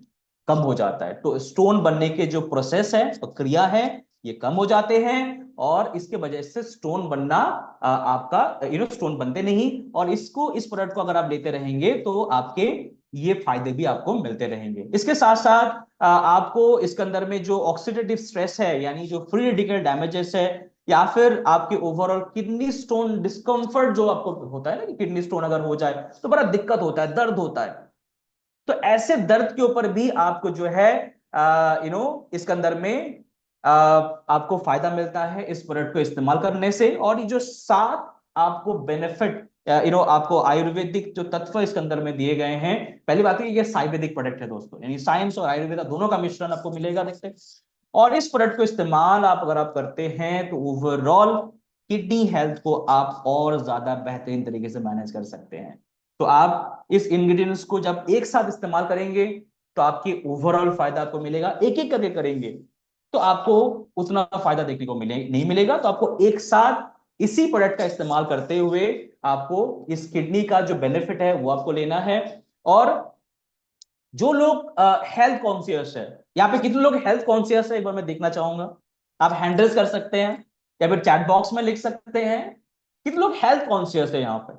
कम हो जाता है। तो स्टोन बनने के जो प्रोसेस है, प्रक्रिया है, ये कम हो जाते हैं। और इसके वजह से स्टोन बनना आपका स्टोन बनते नहीं। और इस प्रोडक्ट को अगर आप लेते रहेंगे तो आपके ये फायदे भी आपको मिलते रहेंगे। इसके साथ साथ आपको इसके अंदर में जो ऑक्सीडेटिव स्ट्रेस है यानी जो फ्री रेडिकल डैमेजेस है, या फिर आपके ओवरऑल किडनी स्टोन डिस्कम्फर्ट जो आपको होता है ना, कि किडनी स्टोन अगर हो जाए तो बड़ा दिक्कत होता है, दर्द होता है, तो ऐसे दर्द के ऊपर भी आपको जो है इसके अंदर में आपको फायदा मिलता है इस प्रोडक्ट को इस्तेमाल करने से। और ये जो 7 आपको बेनिफिट आपको आयुर्वेदिक जो तत्व इसके अंदर में दिए गए हैं, पहली बात है ये आयुर्वेदिक प्रोडक्ट है दोस्तों, यानी साइंस और आयुर्वेदा दोनों का मिश्रण आपको मिलेगा देखते हैं। और इस प्रोडक्ट को इस्तेमाल आप अगर आप करते हैं तो ओवरऑल किडनी हेल्थ को आप और ज्यादा बेहतरीन तरीके से मैनेज कर सकते हैं। तो आप इस इंग्रेडिएंट्स को जब एक साथ इस्तेमाल करेंगे तो आपकी ओवरऑल फायदा आपको मिलेगा। एक एक करके करेंगे तो आपको उतना फायदा देखने को नहीं मिलेगा। तो आपको एक साथ इसी प्रोडक्ट का इस्तेमाल करते हुए आपको इस किडनी का जो बेनिफिट है वो आपको लेना है। और जो लोग हेल्थ कॉन्शियस है, यहाँ पे कितने लोग हेल्थ कॉन्शियस है एक बार मैं देखना चाहूंगा। आप हैंडल्स कर सकते हैं या फिर चैट बॉक्स में लिख सकते हैं कितने लोग हेल्थ कॉन्शियस है यहाँ पे।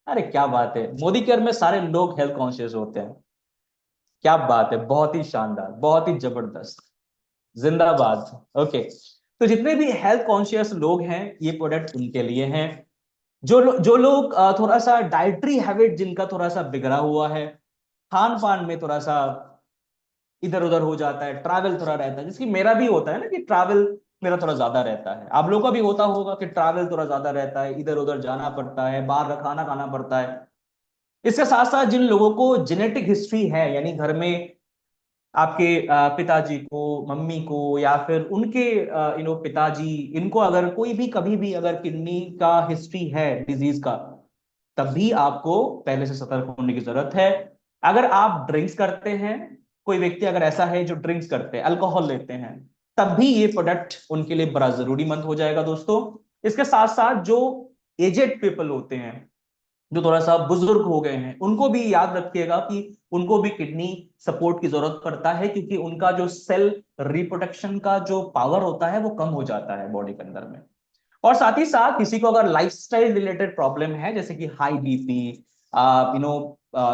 अरे क्या बात है, मोदी केयर में सारे लोग हेल्थ कॉन्शियस होते हैं। क्या बात है, बहुत ही शानदार, बहुत ही जबरदस्त, जिंदाबाद। ओके, तो जितने भी हेल्थ कॉन्शियस लोग हैं ये प्रोडक्ट उनके लिए हैं। जो लोग थोड़ा सा डाइटरी हैबिट जिनका थोड़ा सा बिगड़ा हुआ है, खान पान में थोड़ा सा इधर उधर हो जाता है, ट्रैवल थोड़ा रहता है, जिसकी मेरा भी होता है ना कि ट्रैवल मेरा थोड़ा ज्यादा रहता है, आप लोगों का भी होता होगा कि ट्रैवल थोड़ा ज्यादा रहता है, इधर उधर जाना पड़ता है, बाहर का खाना खाना पड़ता है। इसके साथ साथ जिन लोगों को जेनेटिक हिस्ट्री है, यानी घर में आपके पिताजी को, मम्मी को, या फिर उनके पिताजी, इनको अगर कोई भी कभी भी अगर किडनी का हिस्ट्री है डिजीज का, तब भी आपको पहले से सतर्क होने की जरूरत है। अगर आप ड्रिंक्स करते हैं, कोई व्यक्ति अगर ऐसा है जो ड्रिंक्स करते हैं, अल्कोहल लेते हैं, तब भी ये प्रोडक्ट उनके लिए बड़ा जरूरी मंद हो जाएगा दोस्तों। इसके साथ साथ जो एजेड पीपल होते हैं, जो थोड़ा सा बुजुर्ग हो गए हैं, उनको भी याद रखिएगा कि उनको भी किडनी सपोर्ट की जरूरत पड़ता है, क्योंकि उनका जो सेल रिप्रोडक्शन का जो पावर होता है वो कम हो जाता है बॉडी के अंदर में। और साथ ही साथ किसी को अगर लाइफस्टाइल रिलेटेड प्रॉब्लम है, जैसे कि हाई बीपी,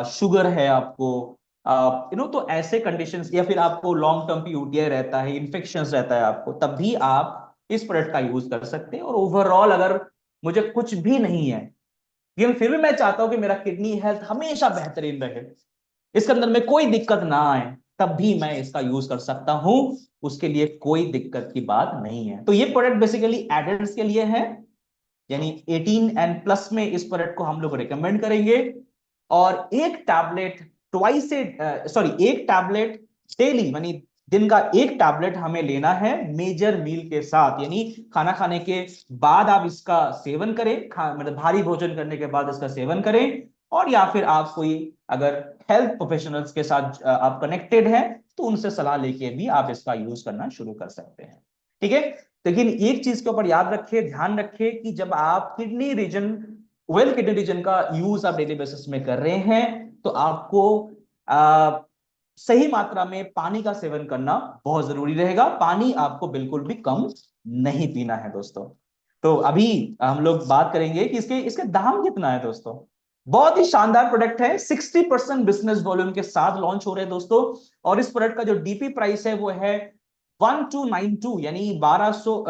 शुगर है आपको, तो ऐसे कंडीशंस, या फिर आपको लॉन्ग टर्म की यूटीआई रहता है, इन्फेक्शन रहता है आपको, तब भी आप इस प्रोडक्ट का यूज कर सकते हैं। और ओवरऑल अगर मुझे कुछ भी नहीं है लेकिन फिर भी मैं चाहता हूं कि मेरा किडनी हेल्थ हमेशा बेहतरीन रहे, इसके अंदर में कोई दिक्कत ना आए, तब भी मैं इसका यूज कर सकता हूं, उसके लिए कोई दिक्कत की बात नहीं है। तो ये प्रोडक्ट बेसिकली एडल्ट्स के लिए है, यानी 18 एंड प्लस में इस प्रोडक्ट को हम लोग रिकमेंड करेंगे। और एक टैबलेट ट्वाइस सॉरी एक टैबलेट डेली, यानी दिन का एक टैबलेट हमें लेना है मेजर मील के साथ, यानी खाना खाने के बाद आप इसका सेवन करें, मतलब भारी भोजन करने के बाद इसका सेवन करें। और या फिर आप कोई अगर हेल्थ प्रोफेशनल्स के साथ आप कनेक्टेड हैं तो उनसे सलाह लेके भी आप इसका यूज करना शुरू कर सकते हैं। ठीक है, लेकिन एक चीज के ऊपर याद रखिए, ध्यान रखिए कि जब आप kidney reason, well kidney reason का यूज आप डेली बेसिस में कर रहे हैं, तो आपको सही मात्रा में पानी का सेवन करना बहुत जरूरी रहेगा। पानी आपको बिल्कुल भी कम नहीं पीना है दोस्तों। तो अभी हम लोग बात करेंगे कि इसके इसके दाम कितना है दोस्तों। बहुत ही शानदार प्रोडक्ट है, 60% बिजनेस वॉल्यूम के साथ लॉन्च हो रहे हैं दोस्तों। और इस प्रोडक्ट का जो डीपी प्राइस है वो है 1292, यानी 1200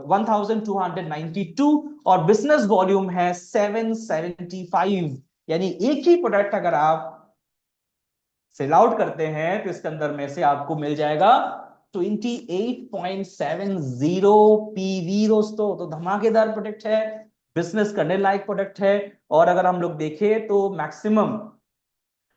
1292। और बिजनेस वॉल्यूम है 775, यानी एक ही प्रोडक्ट अगर आप सेल आउट करते हैं तो इसके अंदर में से आपको मिल जाएगा 28.70 पीवी दोस्तों। तो धमाकेदार प्रोडक्ट है, बिजनेस करने लायक प्रोडक्ट है। और अगर हम लोग देखें तो मैक्सिमम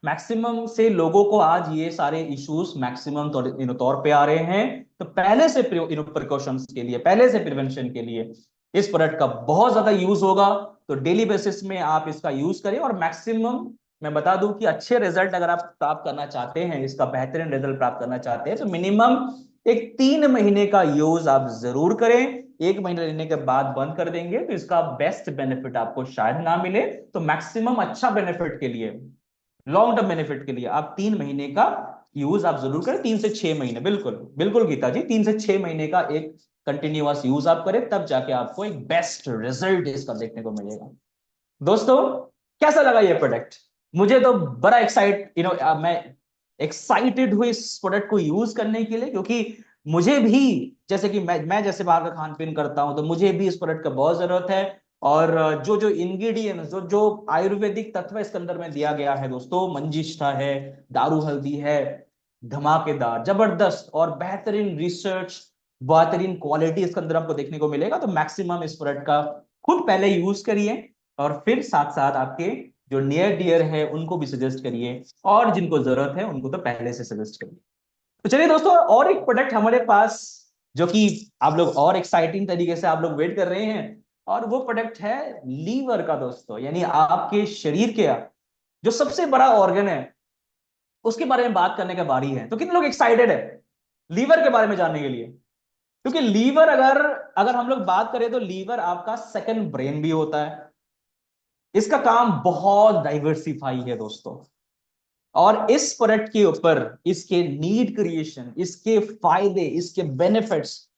मैक्सिमम से लोगों को आज ये सारे इश्यूज मैक्सिमम तौर पे आ रहे हैं। तो पहले से प्रिकॉशंस के लिए, पहले से प्रिवेंशन के लिए इस प्रोडक्ट का बहुत ज्यादा यूज होगा। तो डेली बेसिस में आप इसका यूज करें। और मैक्सिमम मैं बता दूं कि अच्छे रिजल्ट अगर आप प्राप्त करना चाहते हैं, इसका बेहतरीन रिजल्ट प्राप्त करना चाहते हैं, तो मिनिमम एक 3 महीने का यूज आप जरूर करें। 1 महीने लेने के बाद बंद कर देंगे तो इसका बेस्ट बेनिफिट आपको शायद ना मिले। तो मैक्सिमम अच्छा बेनिफिट के लिए, लॉन्ग टर्म बेनिफिट के लिए आप 3 महीने का यूज आप जरूर करें। 3 से 6 महीने, बिल्कुल बिल्कुल गीता जी, 3 से 6 महीने का एक कंटिन्यूअस यूज आप करें, तब जाके आपको एक बेस्ट रिजल्ट इसका देखने को मिलेगा। दोस्तों, कैसा लगा ये प्रोडक्ट? मुझे तो बड़ा मैं एक्साइटेड हूँ इस प्रोडक्ट को यूज करने के लिए, क्योंकि मुझे भी, जैसे कि मैं जैसे बाहर का खान पीन करता हूं, तो मुझे भी इस प्रोडक्ट का बहुत जरूरत है। और जो जो इंग्रेडिएंट्स, जो जो आयुर्वेदिक तत्व इसके अंदर में दिया गया है दोस्तों, मंजिष्ठा है, दारू हल्दी है, धमाकेदार जबरदस्त और बेहतरीन रिसर्च, बेहतरीन क्वालिटी इसके अंदर आपको देखने को मिलेगा। तो मैक्सिमम इस प्रोडक्ट का खुद पहले यूज करिए, और फिर साथ साथ आपके जो नियर डियर है उनको भी सजेस्ट करिए, और जिनको जरूरत है उनको तो पहले से सजेस्ट करिए। तो चलिए दोस्तों, और एक प्रोडक्ट हमारे पास जो कि आप लोग और एक्साइटिंग तरीके से आप लोग वेट कर रहे हैं, और वो प्रोडक्ट है लीवर का दोस्तों। यानी आपके शरीर के जो सबसे बड़ा ऑर्गन है उसके बारे में बात करने का बारी है। तो कितने लोग एक्साइटेड है लीवर के बारे में जानने के लिए? क्योंकि लीवर, अगर अगर हम लोग बात करें तो लीवर आपका सेकंड ब्रेन भी होता है। इसका काम बहुत डाइवर्सिफाई है दोस्तों। और इस प्रोडक्ट के ऊपर इसके नीड क्रिएशन, इसके फायदे, इसके बेनिफिट्स,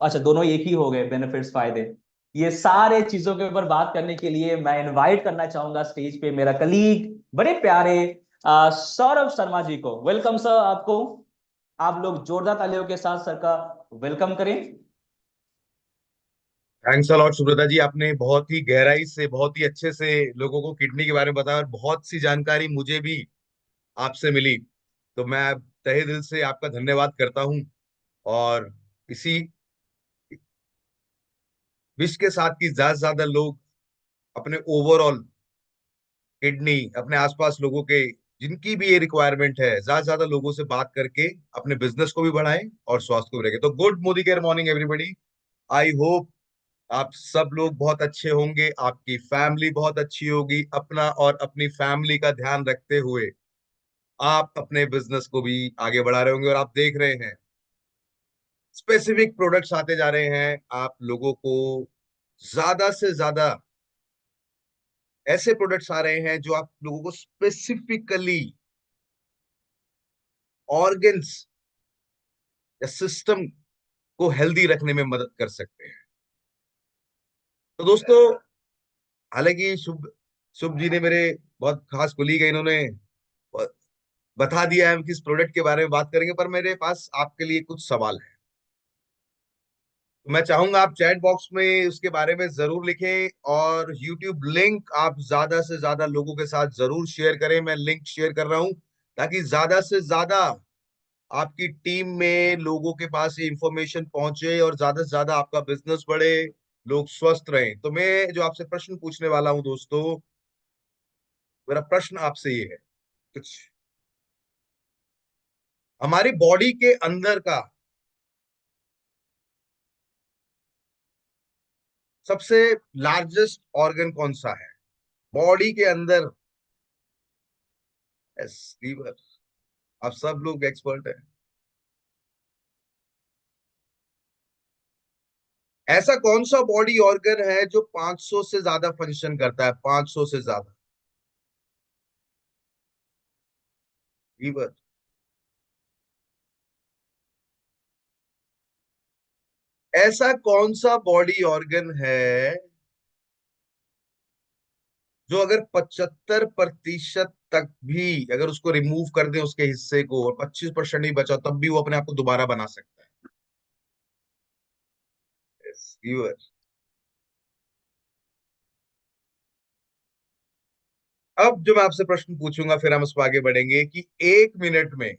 अच्छा दोनों एक ही हो गए, बेनिफिट्स फायदे, ये सारे चीजों के ऊपर बात करने के लिए मैं इनवाइट करना चाहूंगा स्टेज पे मेरा कलीग, बड़े प्यारे सौरभ शर्मा जी को। वेलकम सर आपको। आप लोग जोरदार तालियों के साथ सर का वेलकम करें। थैंक्स अलॉट सुब्रता जी, आपने बहुत ही गहराई से, बहुत ही अच्छे से लोगों को किडनी के बारे में बताया और बहुत सी जानकारी मुझे भी आपसे मिली। तो मैं तहे दिल से आपका धन्यवाद करता हूं। और इसी विश के साथ कि ज्यादा से ज्यादा लोग अपने ओवरऑल किडनी, अपने आसपास लोगों के जिनकी भी ये रिक्वायरमेंट है, ज्यादा से ज्यादा लोगों से बात करके अपने बिजनेस को भी बढ़ाएं और स्वास्थ्य को भी रखें। तो good Modi care morning everybody. I hope आप सब लोग बहुत अच्छे होंगे, आपकी फैमिली बहुत अच्छी होगी। अपना और अपनी फैमिली का ध्यान रखते हुए आप अपने बिजनेस को भी आगे बढ़ा रहे होंगे। और आप देख रहे हैं स्पेसिफिक प्रोडक्ट्स आते जा रहे हैं, आप लोगों को ज्यादा से ज्यादा ऐसे प्रोडक्ट्स आ रहे हैं जो आप लोगों को स्पेसिफिकली ऑर्गन्स या सिस्टम को हेल्दी रखने में मदद कर सकते हैं। तो दोस्तों, हालांकि शुभ शुभ जी ने, मेरे बहुत खास कुलीग है, इन्होंने बता दिया है हम किस प्रोडक्ट के बारे में बात करेंगे, पर मेरे पास आपके लिए कुछ सवाल है। तो मैं चाहूंगा आप चैट बॉक्स में उसके बारे में जरूर लिखें, और यूट्यूब लिंक आप ज्यादा से ज्यादा लोगों के साथ जरूर शेयर करें। मैं लिंक शेयर कर रहा हूं ताकि ज्यादा से ज्यादा आपकी टीम में लोगों के पास ये इंफॉर्मेशन पहुंचे और ज्यादा से ज्यादा आपका बिजनेस बढ़े, लोग स्वस्थ रहें। तो मैं जो आपसे प्रश्न पूछने वाला हूं दोस्तों, मेरा प्रश्न आपसे ये है, कुछ हमारी बॉडी के अंदर का सबसे लार्जेस्ट ऑर्गन कौन सा है बॉडी के अंदर? Yes, liver. आप सब लोग एक्सपर्ट हैं। ऐसा कौन सा बॉडी ऑर्गन है जो 500 से ज्यादा फंक्शन करता है? 500 से ज्यादा। लीवर। ऐसा कौन सा बॉडी ऑर्गन है जो अगर 75% तक भी अगर उसको रिमूव कर दें उसके हिस्से को और 25% ही बचा तब भी वो अपने आप को दोबारा बना सकता है? Yes, liver। अब जो मैं आपसे प्रश्न पूछूंगा फिर हम उस पर आगे बढ़ेंगे कि 1 मिनट में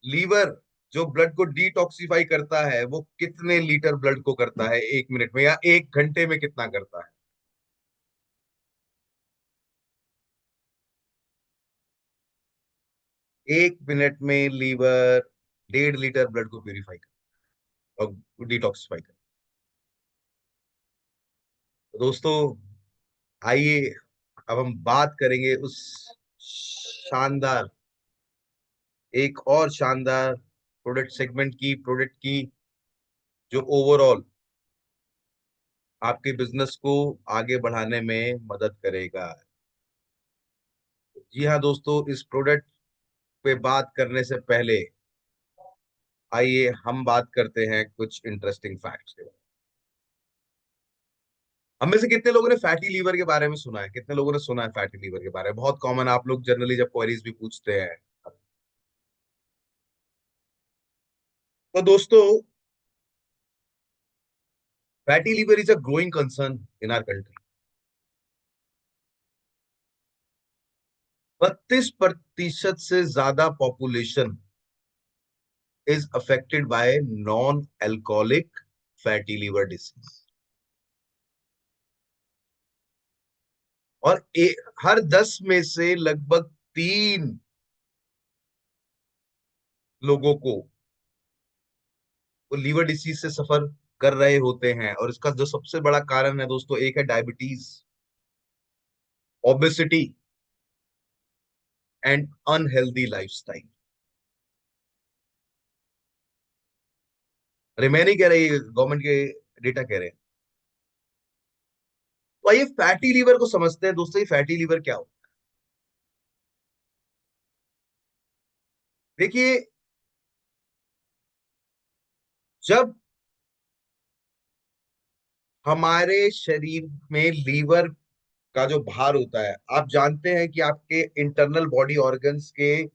लीवर जो ब्लड को डिटॉक्सिफाई करता है वो कितने लीटर ब्लड को करता है 1 मिनट में, या 1 घंटे में कितना करता है? 1 मिनट में लीवर 1.5 लीटर ब्लड को प्यूरिफाई कर और डिटॉक्सिफाई कर। तो दोस्तों आइए अब हम बात करेंगे उस शानदार, एक और शानदार प्रोडक्ट की जो ओवरऑल आपके बिजनेस को आगे बढ़ाने में मदद करेगा। जी हाँ दोस्तों, इस प्रोडक्ट पे बात करने से पहले आइए हम बात करते हैं कुछ इंटरेस्टिंग फैक्ट्स के बारे में। हम में से कितने लोगों ने फैटी लीवर के बारे में सुना है? कितने लोगों ने सुना है फैटी लीवर के बारे में? बहुत कॉमन, आप लोग जनरली जब क्वेरीज भी पूछते हैं। तो दोस्तों fatty liver is a growing concern in our country. 32% से ज्यादा population is affected by non alcoholic fatty liver disease. और हर 10 में से लगभग 3 लोगों को वो लीवर डिसीज से सफर कर रहे होते हैं। और इसका जो सबसे बड़ा कारण है दोस्तों, एक है diabetes, obesity and unhealthy lifestyle. अरे मैं नहीं कह रही, गवर्नमेंट के डेटा कह रहे हैं। तो आइए फैटी लीवर को समझते हैं दोस्तों। ये फैटी लीवर क्या हो? देखिए, जब हमारे शरीर में लीवर का जो भार होता है, आप जानते हैं कि आपके इंटरनल बॉडी ऑर्गन्स के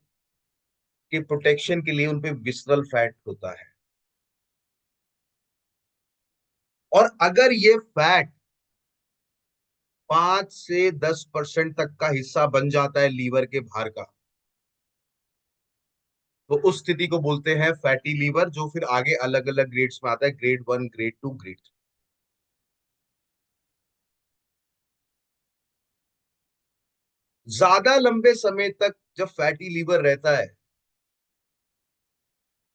प्रोटेक्शन के लिए उनपे विसरल फैट होता है। और अगर ये फैट 5 से 10% तक का हिस्सा बन जाता है लीवर के भार का, तो उस स्थिति को बोलते हैं फैटी लीवर, जो फिर आगे अलग अलग ग्रेड्स में आता है, ग्रेड 1, ग्रेड 2, ग्रेड 3। ज्यादा लंबे समय तक जब फैटी लीवर रहता है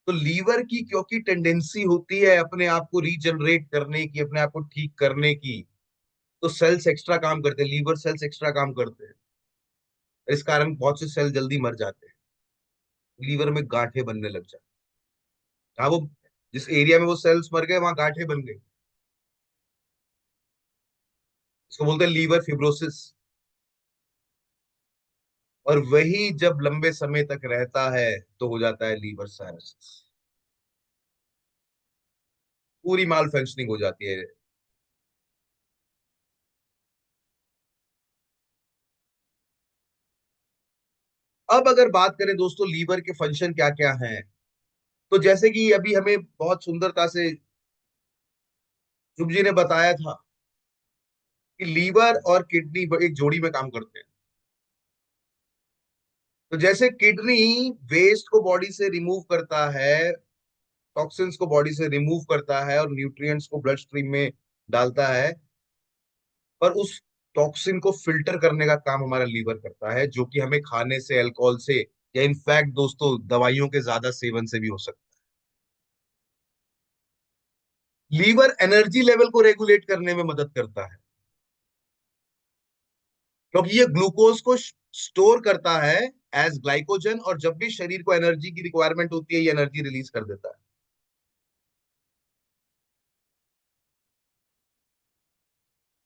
तो लीवर की क्योंकि टेंडेंसी होती है अपने आप को रीजनरेट करने की, अपने आप को ठीक करने की, तो सेल्स एक्स्ट्रा काम करते हैं, लीवर सेल्स एक्स्ट्रा काम करते हैं। इस कारण बहुत से सेल जल्दी मर जाते हैं, लीवर में गांठें बनने लग जाती हैं। हाँ, वो जिस एरिया में वो सेल्स मर गए वहां गांठें बन गई, इसको बोलते हैं लीवर फिब्रोसिस। और वही जब लंबे समय तक रहता है तो हो जाता है लीवर साइरोसिस, पूरी माल फंक्शनिंग हो जाती है। अब अगर बात करें दोस्तों लीवर के फंक्शन क्या क्या हैं, तो जैसे कि अभी हमें बहुत सुंदरता से शुभ जी ने बताया था कि लीवर और किडनी एक जोड़ी में काम करते हैं। तो जैसे किडनी वेस्ट को बॉडी से रिमूव करता है, टॉक्सिन्स को बॉडी से रिमूव करता है और न्यूट्रिएंट्स को ब्लड स्ट्रीम में डालता है, पर उस टॉक्सिन को फिल्टर करने का काम हमारा लीवर करता है, जो कि हमें खाने से, अल्कोहल से, या इनफैक्ट दोस्तों दवाइयों के ज्यादा सेवन से भी हो सकता है। लीवर एनर्जी लेवल को रेगुलेट करने में मदद करता है, क्योंकि ये ग्लूकोज को स्टोर करता है एज ग्लाइकोजन, और जब भी शरीर को एनर्जी की रिक्वायरमेंट होती है ये एनर्जी रिलीज कर देता है।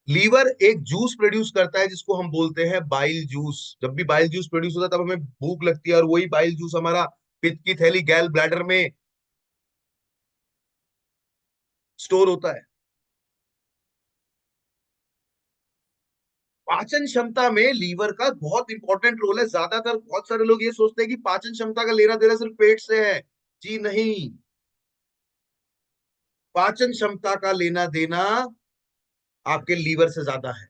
लीवर एक जूस प्रोड्यूस करता है जिसको हम बोलते हैं बाइल जूस। जब भी बाइल जूस प्रोड्यूस होता है तब हमें भूख लगती है, और वही बाइल जूस हमारा पित्त की थैली गैल ब्लैडर में स्टोर होता है। पाचन क्षमता में लीवर का बहुत इंपॉर्टेंट रोल है। ज्यादातर बहुत सारे लोग ये सोचते हैं कि पाचन क्षमता का लेना देना सिर्फ पेट से है। जी नहीं, पाचन क्षमता का लेना देना आपके लीवर से ज्यादा है।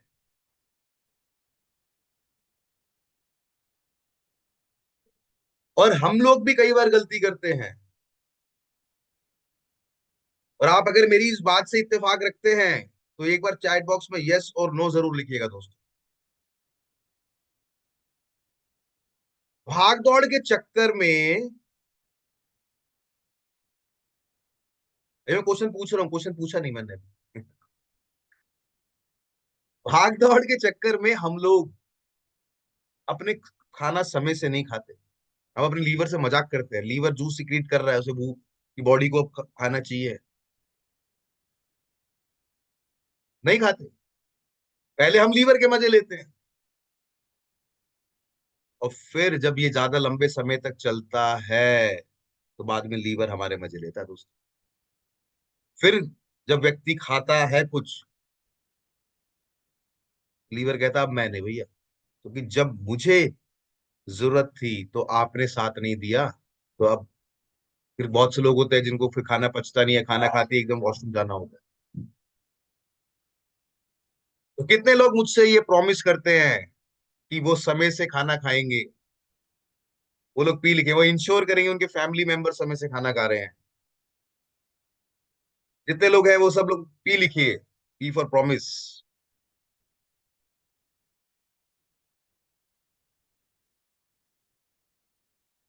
और हम लोग भी कई बार गलती करते हैं। और आप अगर मेरी इस बात से इत्तेफाक रखते हैं तो एक बार चैट बॉक्स में यस और नो जरूर लिखिएगा दोस्तों। भाग दौड़ के चक्कर में, ये मैं क्वेश्चन पूछ रहा हूँ, क्वेश्चन पूछा नहीं मैंने। भाग दौड़ के चक्कर में हम लोग अपने खाना समय से नहीं खाते। हम अपने लीवर से मजाक करते हैं, लीवर जूस सिक्रीट कर रहा है, उसे भूख की बॉडी को अब खाना चाहिए, नहीं खाते। पहले हम लीवर के मजे लेते हैं, और फिर जब ये ज्यादा लंबे समय तक चलता है तो बाद में लीवर हमारे मजे लेता है दोस्तों। फिर जब व्यक्ति खाता है कुछ, लीवर कहता अब मैं नहीं भैया, क्योंकि जब मुझे जरूरत थी तो आपने साथ नहीं दिया। तो अब फिर बहुत से लोग होते हैं जिनको फिर खाना पचता नहीं है, खाना खाते ही एकदम वॉशरूम जाना होता है। तो कितने लोग मुझसे ये प्रॉमिस करते हैं कि वो समय से खाना खाएंगे, वो लोग पी लिखे, वो इंश्योर करेंगे उनके फैमिली मेंबर समय से खाना खा रहे हैं। जितने लोग हैं वो सब लोग पी लिखिए, पी फॉर प्रॉमिस।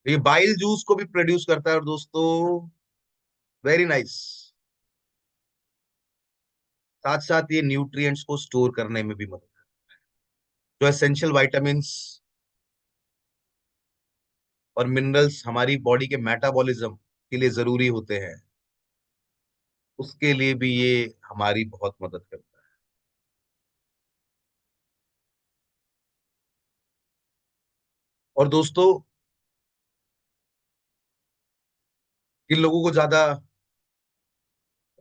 ये बाइल जूस को भी प्रोड्यूस करता है, और दोस्तों वेरी नाइस, साथ साथ ये न्यूट्रिएंट्स को स्टोर करने में भी मदद करता है। जो एसेंशियल विटामिन्स और मिनरल्स हमारी बॉडी के मेटाबॉलिज्म के लिए जरूरी होते हैं, उसके लिए भी ये हमारी बहुत मदद करता है। और दोस्तों, इन लोगों को ज्यादा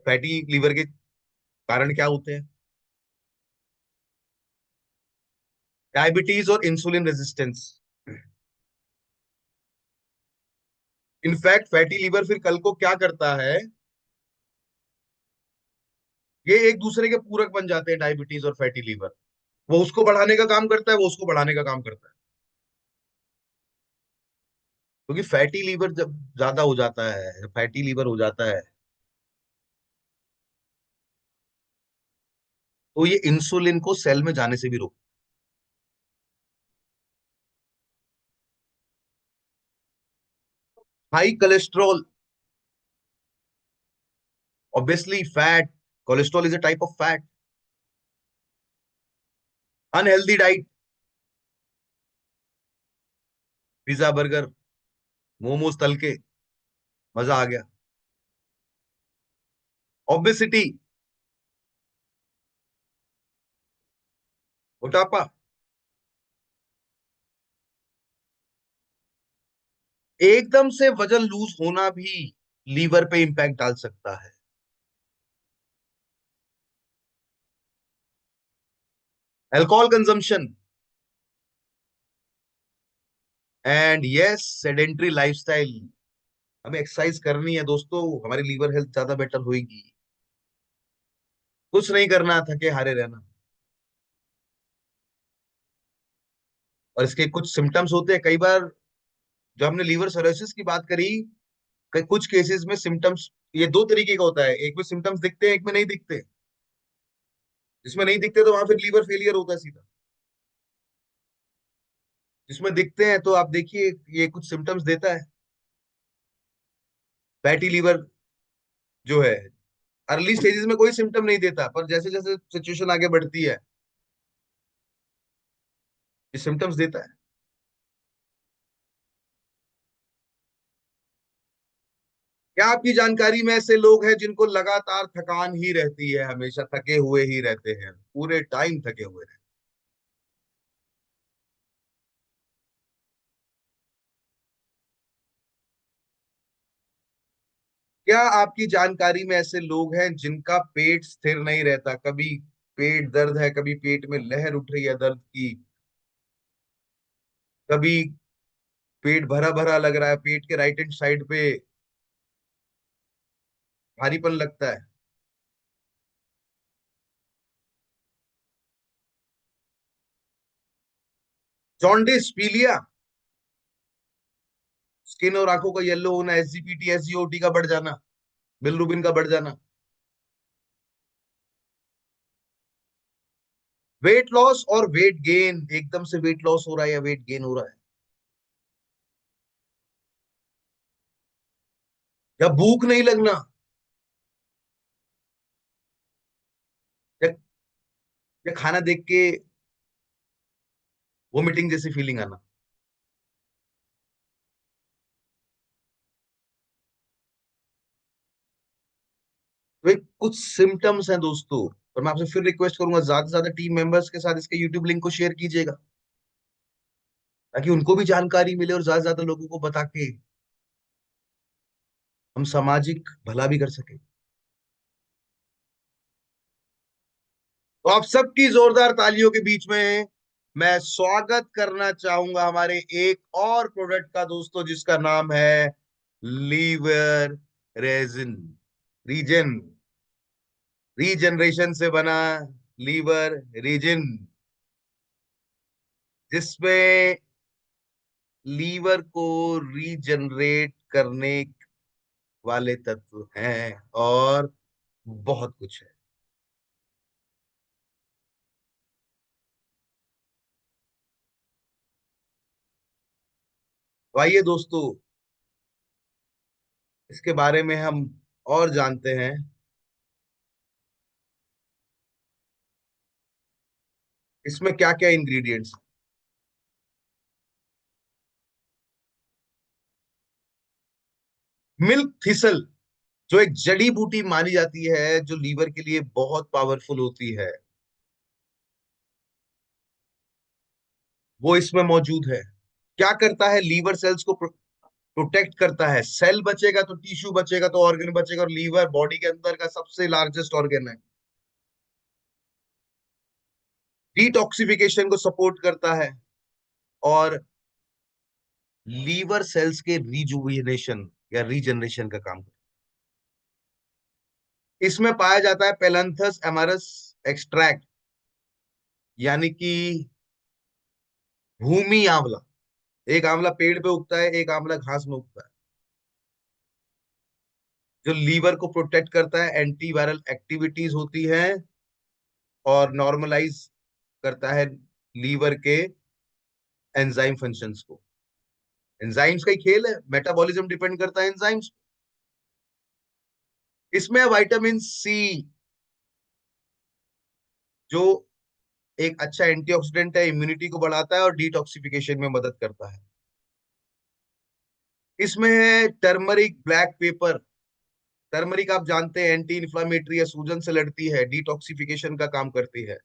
फैटी लीवर के कारण क्या होते हैं? डायबिटीज और insulin resistance. In fact fatty liver फिर कल को क्या करता है, ये एक दूसरे के पूरक बन जाते हैं, डायबिटीज और फैटी लीवर। वो उसको बढ़ाने का काम करता है, वो उसको बढ़ाने का काम करता है। क्योंकि फैटी लीवर जब ज्यादा हो जाता है, फैटी लीवर हो जाता है, तो ये इंसुलिन को सेल में जाने से भी रोक। High cholesterol, obviously fat, cholesterol is a type of fat. Unhealthy diet, pizza burger momos तल के मजा आ गया। ओबेसिटी, मोटापा, एकदम से वजन लूज होना भी लीवर पे इंपैक्ट डाल सकता है। Alcohol consumption, and yes sedentary lifestyle. हमें एक्सरसाइज करनी है दोस्तों, हमारी लीवर हेल्थ ज्यादा बेटर होगी। कुछ नहीं करना, थके हारे रहना। और इसके कुछ सिम्टम्स होते हैं कई बार। जो हमने लीवर सर्रोसिस की बात करी, कुछ केसेस में सिम्टम्स ये दो तरीके का होता है, एक में सिम्टम्स दिखते हैं, एक में नहीं दिखते। जिसमें नहीं दिखते तो वहां फिर लीवर फेलियर होता है सीधा। जिसमें दिखते हैं तो आप देखिए ये कुछ सिम्टम्स देता है। फैटी लीवर जो है, अर्ली स्टेजेस में कोई सिम्टम नहीं देता, पर जैसे जैसे सिचुएशन आगे बढ़ती है ये सिम्टम्स देता है। क्या आपकी जानकारी में ऐसे लोग हैं जिनको लगातार थकान ही रहती है, हमेशा थके हुए ही रहते हैं, पूरे टाइम थके हुए रहते हैं? क्या आपकी जानकारी में ऐसे लोग हैं जिनका पेट स्थिर नहीं रहता? कभी पेट दर्द है, कभी पेट में लहर उठ रही है दर्द की, कभी पेट भरा भरा लग रहा है, पेट के राइट हैंड साइड पे भारीपन लगता है। जॉन्डिस, पीलिया, स्किन और आंखों का येलो होना, एसजीपीटी एसजीओटी का बढ़ जाना, बिलरुबिन का बढ़ जाना, वेट लॉस और वेट गेन, एकदम से वेट लॉस हो रहा है या वेट गेन हो रहा है, या भूख नहीं लगना, या, या खाना देख के वोमिटिंग जैसी फीलिंग आना। तो ये कुछ सिम्टम्स हैं दोस्तों। और मैं आपसे फिर रिक्वेस्ट करूंगा, ज्यादा से ज्यादा टीम मेंबर्स के साथ इसके यूट्यूब लिंक को शेयर कीजिएगा, ताकि उनको भी जानकारी मिले और ज्यादा से ज्यादा लोगों को बता के हम सामाजिक भला भी कर सके। तो आप सबकी जोरदार तालियों के बीच में मैं स्वागत करना चाहूंगा हमारे एक और प्रोडक्ट का दोस्तों, जिसका नाम है लीवर रेजिन, रीजन, रीजनरेशन से बना लीवर रीजन, जिसमें लीवर को रीजनरेट करने वाले तत्व हैं और बहुत कुछ है। तो आइए दोस्तों, इसके बारे में हम और जानते हैं। इसमें क्या क्या इंग्रेडिएंट्स? मिल्क थिसल, जो एक जड़ी बूटी मानी जाती है, जो लीवर के लिए बहुत पावरफुल होती है, वो इसमें मौजूद है। क्या करता है? लीवर सेल्स को प्रोटेक्ट करता है। सेल बचेगा तो टिश्यू बचेगा, तो ऑर्गन बचेगा, और लीवर बॉडी के अंदर का सबसे लार्जेस्ट ऑर्गन है। डिटॉक्सिफिकेशन को सपोर्ट करता है और लीवर सेल्स के रिजुविनेशन या रीजनरेशन का काम करता है। इसमें पाया जाता है पेलंथस एमारस एक्सट्रैक्ट, यानी कि भूमि आंवला। एक आंवला पेड़ पे उगता है, एक आंवला घास में उगता है, जो लीवर को प्रोटेक्ट करता है, एंटीवायरल एक्टिविटीज होती है और नॉर्मलाइज करता है लीवर के एंजाइम फंक्शंस को। एंजाइम्स का ही खेल है, मेटाबॉलिज्म डिपेंड करता है एंजाइम्स। इसमें विटामिन सी, जो एक अच्छा एंटीऑक्सीडेंट है, इम्यूनिटी को बढ़ाता है और डिटॉक्सिफिकेशन में मदद करता है। इसमें है टर्मरिक ब्लैक पेपर। टर्मरिक आप जानते हैं एंटी इन्फ्लामेटरी है, सूजन से लड़ती है, डिटॉक्सिफिकेशन का काम करती है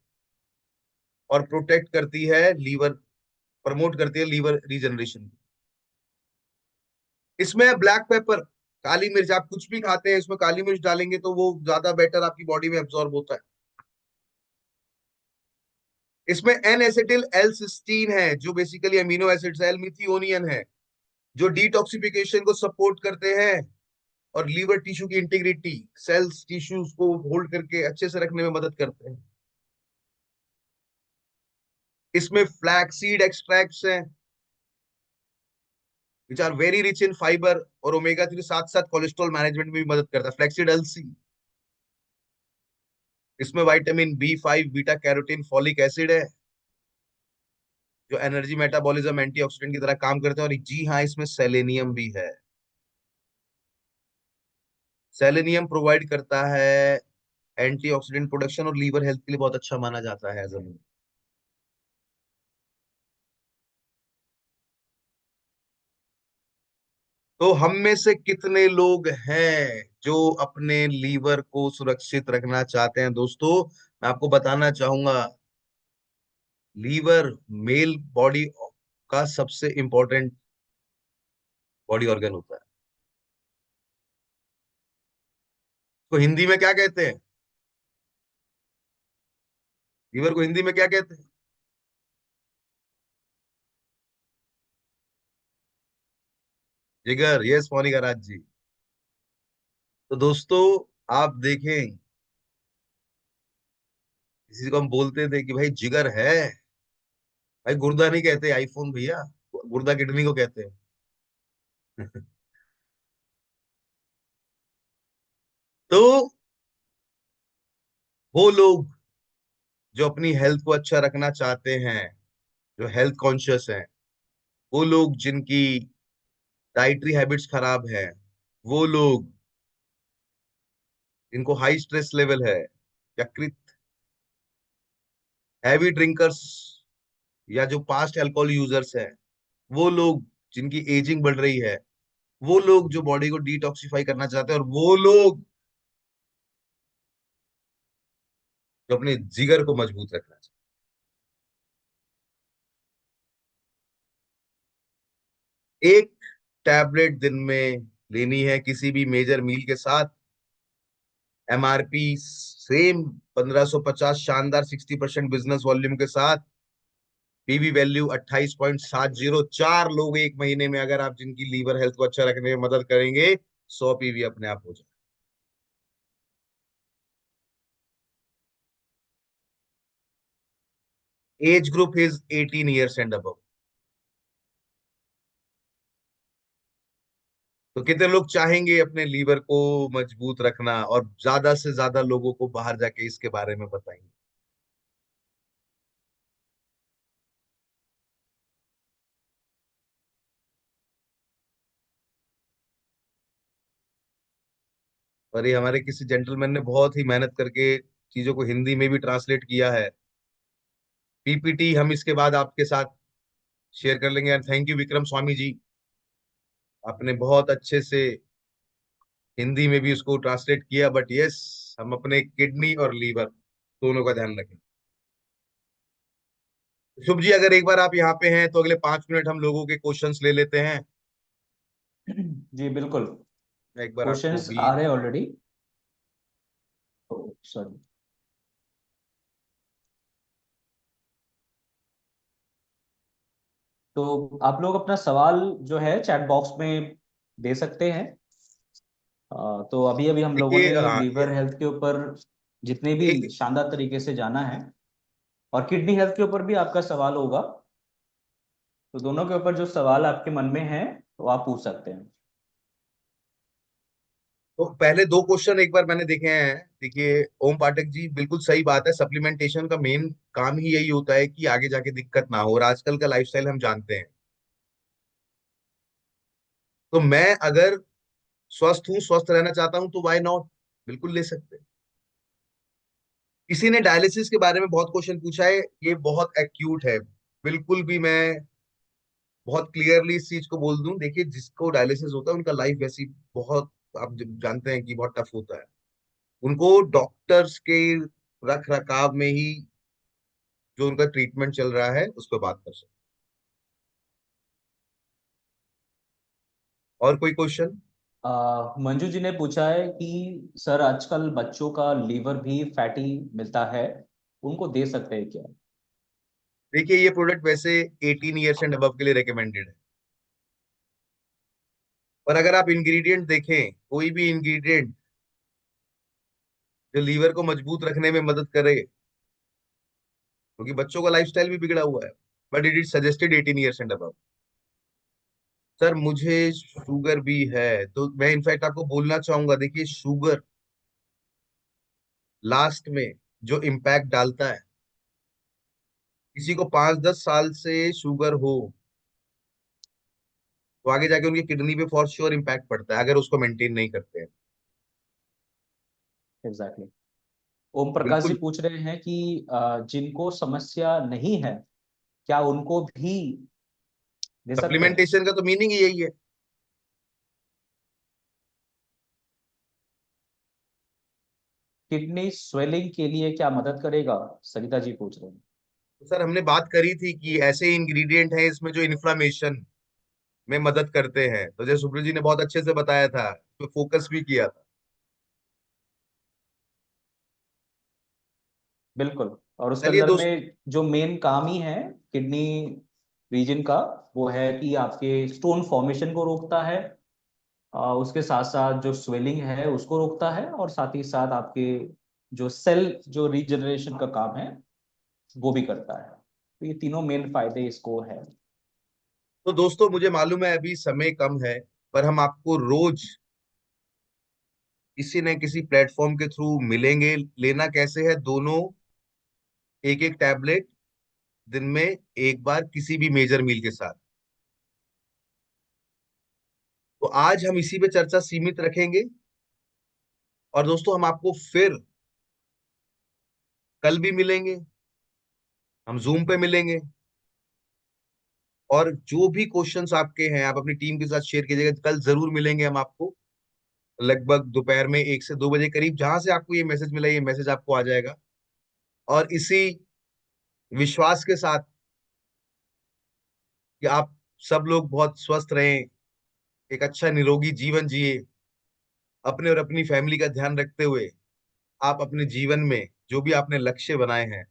और प्रोटेक्ट करती है लीवर, प्रमोट करती है लीवर रीजनरेशन। इसमें है ब्लैक पेपर, काली मिर्च। आप कुछ भी खाते हैं, इसमें काली मिर्च डालेंगे तो वो ज्यादा बेटर आपकी बॉडी में एब्जॉर्ब होता है। इसमें एन एसिटिल एल सिस्टीन है, जो बेसिकली अमीनो एसिड्स है, एल मिथियोनियन है, जो डिटॉक्सिफिकेशन को सपोर्ट करते हैं और लीवर टिश्यू की इंटीग्रिटी, सेल्स टिश्यूज को होल्ड करके अच्छे से रखने में मदद करते हैं। इसमें फ्लैक्सीड एक्सट्रैक्ट्स हैं, which are very rich in fibre और ओमेगा 3, साथ साथ कोलेस्ट्रॉल मैनेजमेंट में भी मदद करता है, फ्लैक्सीड एलसी। इसमें vitamin B 5, beta carotene, folic acid है, जो एनर्जी मेटाबॉलिज्म एंटीऑक्सीडेंट की तरह काम करते हैं। और जी हाँ, इसमें सेलेनियम भी है। सेलेनियम प्रोवाइड करता है एंटीऑक्सीडेंट प्रोडक्शन और लीवर हेल्थ के लिए बहुत अच्छा माना जाता है एज। तो हम में से कितने लोग हैं जो अपने लीवर को सुरक्षित रखना चाहते हैं? दोस्तों, मैं आपको बताना चाहूंगा, लीवर मेल बॉडी का सबसे इंपॉर्टेंट बॉडी ऑर्गन होता है। को हिंदी में क्या कहते हैं? लीवर को हिंदी में क्या कहते हैं? जिगर। यस मोनिका राज जी। तो दोस्तों, आप देखें, किसी को हम बोलते थे कि भाई जिगर है, भाई गुर्दा नहीं कहते आईफोन भैया, गुर्दा किडनी को कहते हैं। तो वो लोग जो अपनी हेल्थ को अच्छा रखना चाहते हैं, जो हेल्थ कॉन्शियस हैं, वो लोग जिनकी डाइटरी हैबिट्स खराब है, वो लोग जिनको हाई स्ट्रेस लेवल है, यकृत, हैवी ड्रिंकर्स, या जो पास्ट अल्कोहल यूजर्स हैं, वो लोग जिनकी एजिंग बढ़ रही है, वो लोग जो बॉडी को डिटॉक्सिफाई करना चाहते हैं, और वो लोग जो अपने जिगर को मजबूत रखना चाहते हैं। एक टैबलेट दिन में लेनी है किसी भी मेजर मील के साथ। एमआरपी सेम 1550, शानदार 60% बिजनेस वॉल्यूम के साथ। PV value 28.70। 4 लोग एक महीने में, अगर आप जिनकी लीवर हेल्थ को अच्छा रखने में मदद करेंगे, 100 पीवी अपने आप हो जाए। Age group is 18 years and above. तो कितने लोग चाहेंगे अपने लीवर को मजबूत रखना, और ज्यादा से ज्यादा लोगों को बाहर जाके इसके बारे में बताएंगे? और ये हमारे किसी जेंटलमैन ने बहुत ही मेहनत करके चीजों को हिंदी में भी ट्रांसलेट किया है। पीपीटी हम इसके बाद आपके साथ शेयर कर लेंगे। And thank you Vikram Swami ji, आपने बहुत अच्छे से हिंदी में भी उसको ट्रांसलेट किया। बट यस, हम अपने किडनी और लीवर दोनों का ध्यान रखें। शुभ जी, अगर एक बार आप यहाँ पे हैं तो अगले 5 मिनट हम लोगों के क्वेश्चंस ले लेते हैं। जी बिल्कुल। मैं एक बार आपको क्वेश्चंस भी। आ रहे ऑलरेडी। सॉरी। तो आप लोग अपना सवाल जो है चैट बॉक्स में दे सकते हैं। तो अभी अभी हम लोगों देखिए, ने हाँ, लीवर हेल्थ के ऊपर जितने भी एक शानदार तरीके से जाना है, और किडनी हेल्थ के ऊपर भी आपका सवाल होगा। तो दोनों के ऊपर जो सवाल आपके मन में है तो आप पूछ सकते हैं। तो पहले 2 क्वेश्चन एक बार मैंने देखे हैं। देखिए ओम पाठक जी, बिल्कुल सही बात है, सप्लीमेंटेशन का मेन काम ही यही होता है कि आगे जाके दिक्कत ना हो, और आजकल का लाइफस्टाइल हम जानते हैं। तो मैं अगर स्वस्थ हूँ, स्वस्थ रहना चाहता हूँ, तो वाई नॉट, बिल्कुल ले सकते हैं। किसी ने डायलिसिस के बारे में बहुत क्वेश्चन पूछा है, ये बहुत एक्यूट है। बिल्कुल भी मैं बहुत क्लियरली इस चीज को बोल दूं, देखिए जिसको डायलिसिस होता है उनका लाइफ वैसी बहुत, आप जानते हैं कि बहुत टफ होता है। उनको डॉक्टर्स के रख रखाव में ही जो उनका ट्रीटमेंट चल रहा है उस पर बात कर सकते हैं। और कोई क्वेश्चन? मंजू जी ने पूछा है कि सर आजकल बच्चों का लीवर भी फैटी मिलता है, उनको दे सकते हैं क्या? देखिए ये प्रोडक्ट वैसे 18 ईयर्स एंड अबव के लिए रिकमेंडेड है। पर अगर आप इंग्रेडिएंट देखें, कोई भी इंग्रेडिएंट जो लीवर को मजबूत रखने में मदद करे, क्योंकि बच्चों का लाइफस्टाइल भी बिगड़ा हुआ है, but it is suggested 18 years and above. Sir मुझे शुगर भी है, तो मैं इनफैक्ट आपको बोलना चाहूंगा, देखिए शुगर लास्ट में जो इम्पैक्ट डालता है, किसी को 5-10 साल से शुगर हो, तो आगे जाके उनकी किडनी पे फॉर श्योर इम्पैक्ट पड़ता है अगर उसको मेंटेन नहीं करते हैं। एग्जैक्टली। ओम प्रकाश जी बिल्कुल। पूछ रहे हैं कि जिनको समस्या नहीं है क्या उनको भी दे सकते हैं? सप्लीमेंटेशन का तो मीनिंग ही यही है। किडनी स्वेलिंग के लिए क्या मदद करेगा, सरिता जी पूछ रहे हैं। तो सर हमने बात करी थी कि ऐसे इंग्रेडिएंट हैं इसमें जो इन्फ्लामेशन में मदद करते हैं, तो जैसे सुब्रत जी ने बहुत अच्छे से बताया था, तो फोकस भी किया था। बिल्कुल। और उसके चलिए अंदर दोस्त। में जो मेन काम ही है किडनी रीजन का, वो है कि आपके स्टोन फॉर्मेशन को रोकता है, उसके साथ साथ जो स्वेलिंग है उसको रोकता है, और साथ ही साथ आपके जो सेल जो रीजनरेशन का काम है वो भी करता है। तो ये तीनों मेन फायदे इसको है। तो दोस्तों, मुझे मालूम है अभी समय कम है, पर हम आपको रोज किसी न किसी प्लेटफॉर्म के थ्रू मिलेंगे। लेना कैसे है? दोनों एक एक टैबलेट दिन में एक बार, किसी भी मेजर मील के साथ। तो आज हम इसी पे चर्चा सीमित रखेंगे। और दोस्तों, हम आपको फिर कल भी मिलेंगे, हम जूम पे मिलेंगे। और जो भी क्वेश्चंस आपके हैं, आप अपनी टीम के साथ शेयर कीजिएगा। कल जरूर मिलेंगे हम आपको, लगभग दोपहर में 1 से 2 बजे करीब। जहां से आपको ये मैसेज मिला, ये मैसेज आपको आ जाएगा। और इसी विश्वास के साथ कि आप सब लोग बहुत स्वस्थ रहें, एक अच्छा निरोगी जीवन जिए, अपने और अपनी फैमिली का ध्यान रखते हुए, आप अपने जीवन में जो भी आपने लक्ष्य बनाए हैं,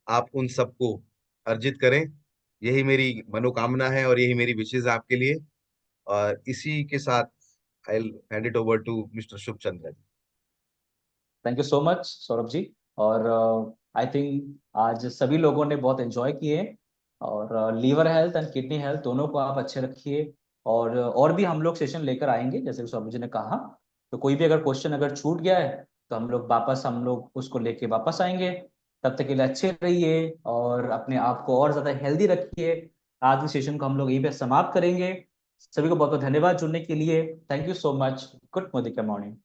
आप उन सबको अर्जित करें। यही मेरी मनोकामना है और यही मेरी विशेष आपके लिए। और इसी के साथ I hand it over to mister Shubh Chandra ji. Thank you so much Saurabh ji. और आई थिंक आज सभी लोगों ने बहुत एंजॉय किए। और liver health and kidney health दोनों को आप अच्छे रखिए। और भी हम लोग सेशन लेकर आएंगे जैसे कि सौरभ जी ने कहा। तो कोई भी अगर क्वेश्चन अगर छूट गया है तो हम लोग उसको लेके वापस आएंगे। तब तक के लिए अच्छे रहिए और अपने आप को और ज्यादा हेल्दी रखिए। आज के सेशन को हम लोग यहीं पे समाप्त करेंगे। सभी को बहुत बहुत धन्यवाद जुड़ने के लिए। Thank you so much. Good morning.